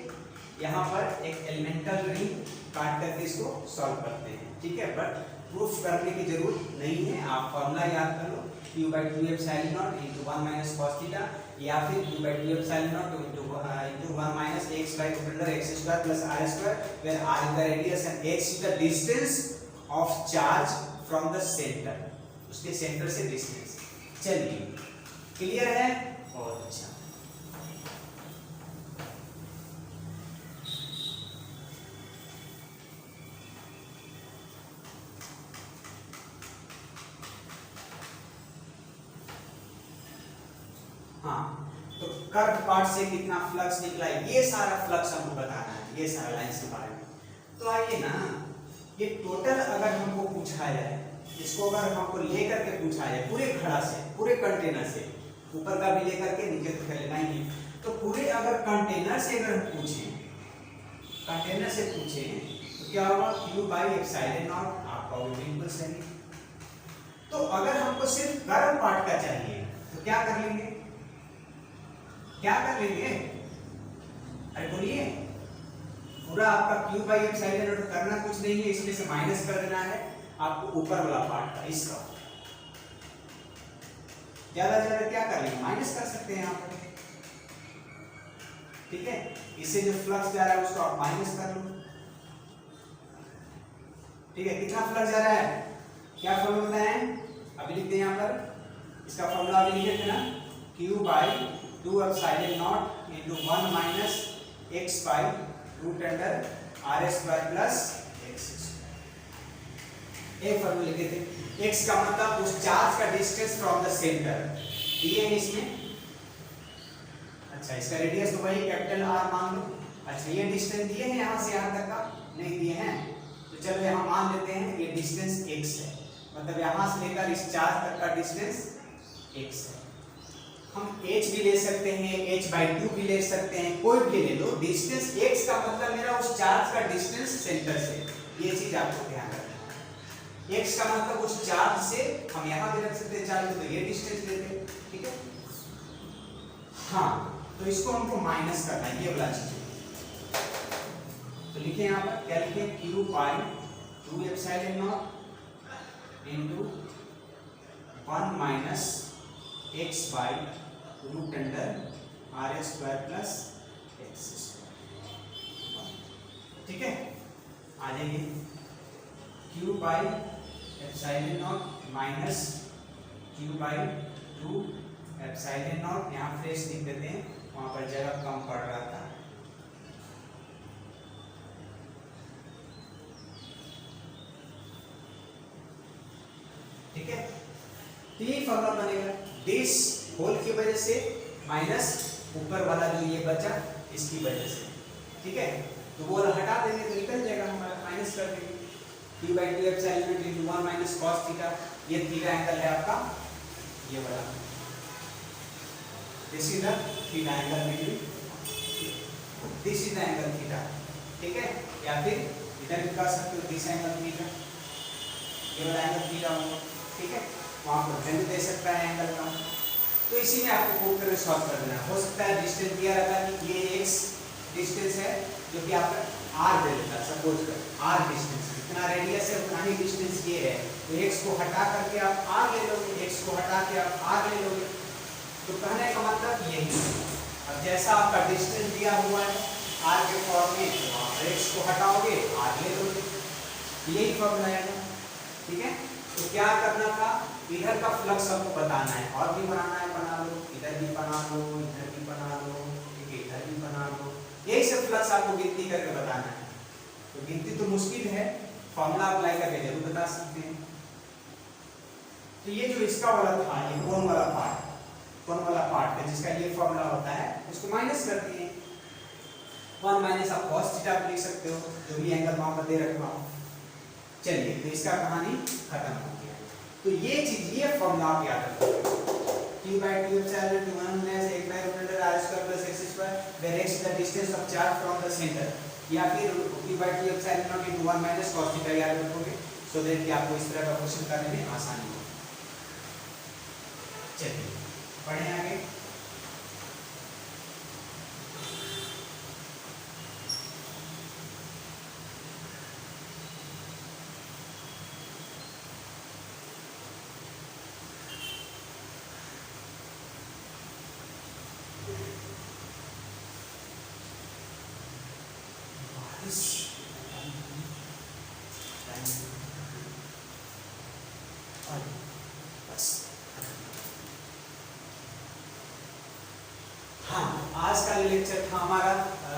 Speaker 1: यहाँ पर एक एलिमेंटल रिंग काट करके इसको सॉल्व करते हैं, ठीक है, बट प्रूफ करने की जरूरत नहीं है, आप फॉर्मूला याद कर लो, q by 2 epsilon naught into 1 minus cos theta, या फिर q by 2 epsilon naught into 1 minus x by root under x square plus r square, where r is the radius and x is the distance of charge from the center, उसके सेंटर से डिस्टेंस। चलिए क्लियर है? बहुत अच्छा। हाँ, तो कर्व पार्ट से कितना फ्लक्स निकला है, ये सारा फ्लक्स हमको बताना है, ये सारा लाइन के बारे में। तो आइए ना, ये टोटल अगर हमको पूछा जाए, इसको अगर हमको लेकर के पूछा जाए पूरे घड़ा से, पूरे कंटेनर से, ऊपर का भी लेकर के नीचे तो लेना ही है, तो पूरे अगर कंटेनर से अगर हम पूछें, कंटेनर से पूछें तो क्या होगा, q by epsilon naught, आपका बिल्कुल सही। तो अगर हमको सिर्फ गर्म पार्ट का चाहिए तो क्या कर लेंगे, क्या कर लेंगे, अरे बोलिए, पूरा आपका q by epsilon naught करना कुछ नहीं है, इसमें से माइनस कर देना है आपको ऊपर वाला पार्ट का, इसका ज्यादा ज्यादा क्या कर लेंगे, माइनस कर सकते हैं यहाँ पर, ठीक है। इससे जो फ्लक्स जा रहा है उसको आप माइनस कर लो, ठीक है। कितना फ्लक्स जा रहा है, क्या फॉर्मूला बताएं, अभी लिखते हैं यहाँ पर, इसका फॉर्मूला अभी लिखे थे ना, q by 2 epsilon naught into 1 minus x by root under r square plus x square, एक फॉर्मूला लिखे थे। x का मतलब उस चार्ज का डिस्टेंस फ्रॉम द सेंटर दिए हैं इसमें, अच्छा इसका रेडियस तो वही कैपिटल R मान लो। अच्छा ये डिस्टेंस दिए हैं यहाँ से यहाँ तक का, नहीं दिए हैं, तो चलो यहाँ मान लेते हैं ये डिस्टेंस x है, मतलब यहाँ से लेकर इस चार्ज तक का डिस्टेंस x है। हम h भी ले सकते हैं, h/2 भी ले सकते हैं, कोई भी ले लो, डिस्टेंस x का मतलब मेरा उस चार्ज का डिस्टेंस सेंटर से, ये चीज आपको ध्यान रखना है। x का मतलब उस चार्ज से, हम यहाँ भी रख सकते हैं चार्ज, तो ये डिस्टेंस लेते हैं, ठीक है। हाँ, तो इसको हमको माइनस करना है, ये वाला चीज, तो लिखे यहाँ पर, क्या लिखे, q by 2 epsilon naught into 1 minus x by root under r square plus x square, ठीक है। आ जाइए, q by epsilon naught minus q by 2 epsilon naught, यहाँ फ्रेश लिख देते हैं, वहां पर जगह कम पड़ रहा था, ठीक है। तो ये फॉर्मूला बनेगा, दिस होल की वजह से माइनस ऊपर वाला जो ये बचा इसकी वजह से, ठीक है। तो वो हटा देंगे तो निकल जाएगा हमारा, माइनस कर देंगे, q by 2 epsilon naught into 1 minus cos theta, ये थीटा एंगल है आपका, ये वाला, this is the theta angle between, this is the angle theta, ठीक है। या फिर इधर भी कर सकते हो, दिस एंगल थीटा, ये वाला एंगल थीटा होगा, ठीक है। वहां पर वैल्यू दे सकता है एंगल का, तो इसी में आपको कोड करके सॉल्व कर देना। हो सकता है डिस्टेंस दिया रहता है कि ये x डिस्टेंस है जो कि आपका r दे देता है, सपोज कर r डिस्टेंस, इतना रेडियस है उतना ही डिस्टेंस ये है, तो x को हटा करके आप r ले लोगे, x को हटा के आप r ले लोगे, तो कहने का मतलब यही है। अब जैसा आपका डिस्टेंस दिया हुआ है r के फॉर्म में, तो आप x को हटाओगे r ले लोगे, यही फॉर्मूला है, ठीक है। तो क्या करना था, इधर का फ्लक्स हमको बताना है, और भी बनाना है बना लो, इधर भी बना लो, इधर भी बना लो, ठीक है, इधर भी बना लो, यही सब फ्लक्स आपको गिनती करके बताना है। तो गिनती तो मुश्किल है, फॉर्मूला अप्लाई करके जरूर बता सकते हैं। तो ये जो इसका वाला था, ये कौन वाला पार्ट है जिसका ये फॉर्मूला होता है, उसको माइनस कर दिए, 1 माइनस आप cos थीटा लिख सकते हो, जो भी एंगल वहां पर दे रखा हो। चलिए, तो इसका कहानी खत्म हो गया। तो ये चीज, ये फॉर्मूला आप याद रखो, q by 2 epsilon to 1 minus x by root under r square plus x square, where x is the distance of charge from the center, या फिर q by 2 epsilon naught into 1 minus cos theta याद रखोगे, सो दैट कि आपको इस तरह का क्वेश्चन करने में आसानी हो। चलिए पढ़ें आगे। हाँ, आज का लेक्चर था हमारा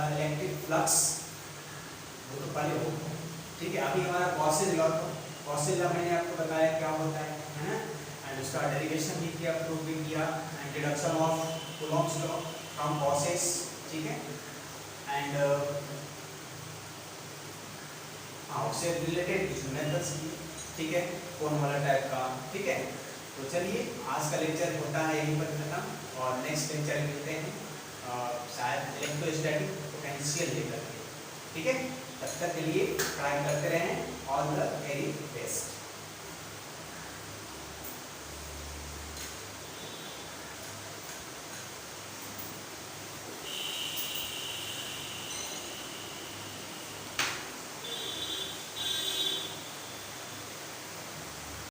Speaker 1: इलेक्ट्रिक फ्लक्स, वो तो पहले हो, ठीक है। अभी हमारा गॉसियन लॉ था, गॉसियन लॉ मैंने आपको बताया क्या होता है ना, एंड उसका डेरिवेशन भी किया, प्रूव भी किया, and deduction of Coulomb's law from Gauss's, ठीक है। एंड हाँ, उससे रिलेटेड कुछ मेथड्स भी, ठीक है, कौन वाला टाइप का, ठीक है। तो चलिए आज का लेक्चर होता है यहीं पर खत्म, और नेक्स्ट लेक्चर मिलते हैं शायद इलेक्ट्रोस्टैटिक पोटेंशियल लेकर के, ठीक है। तब तक के लिए ट्राई करते रहें, ऑल द वेरी बेस्ट।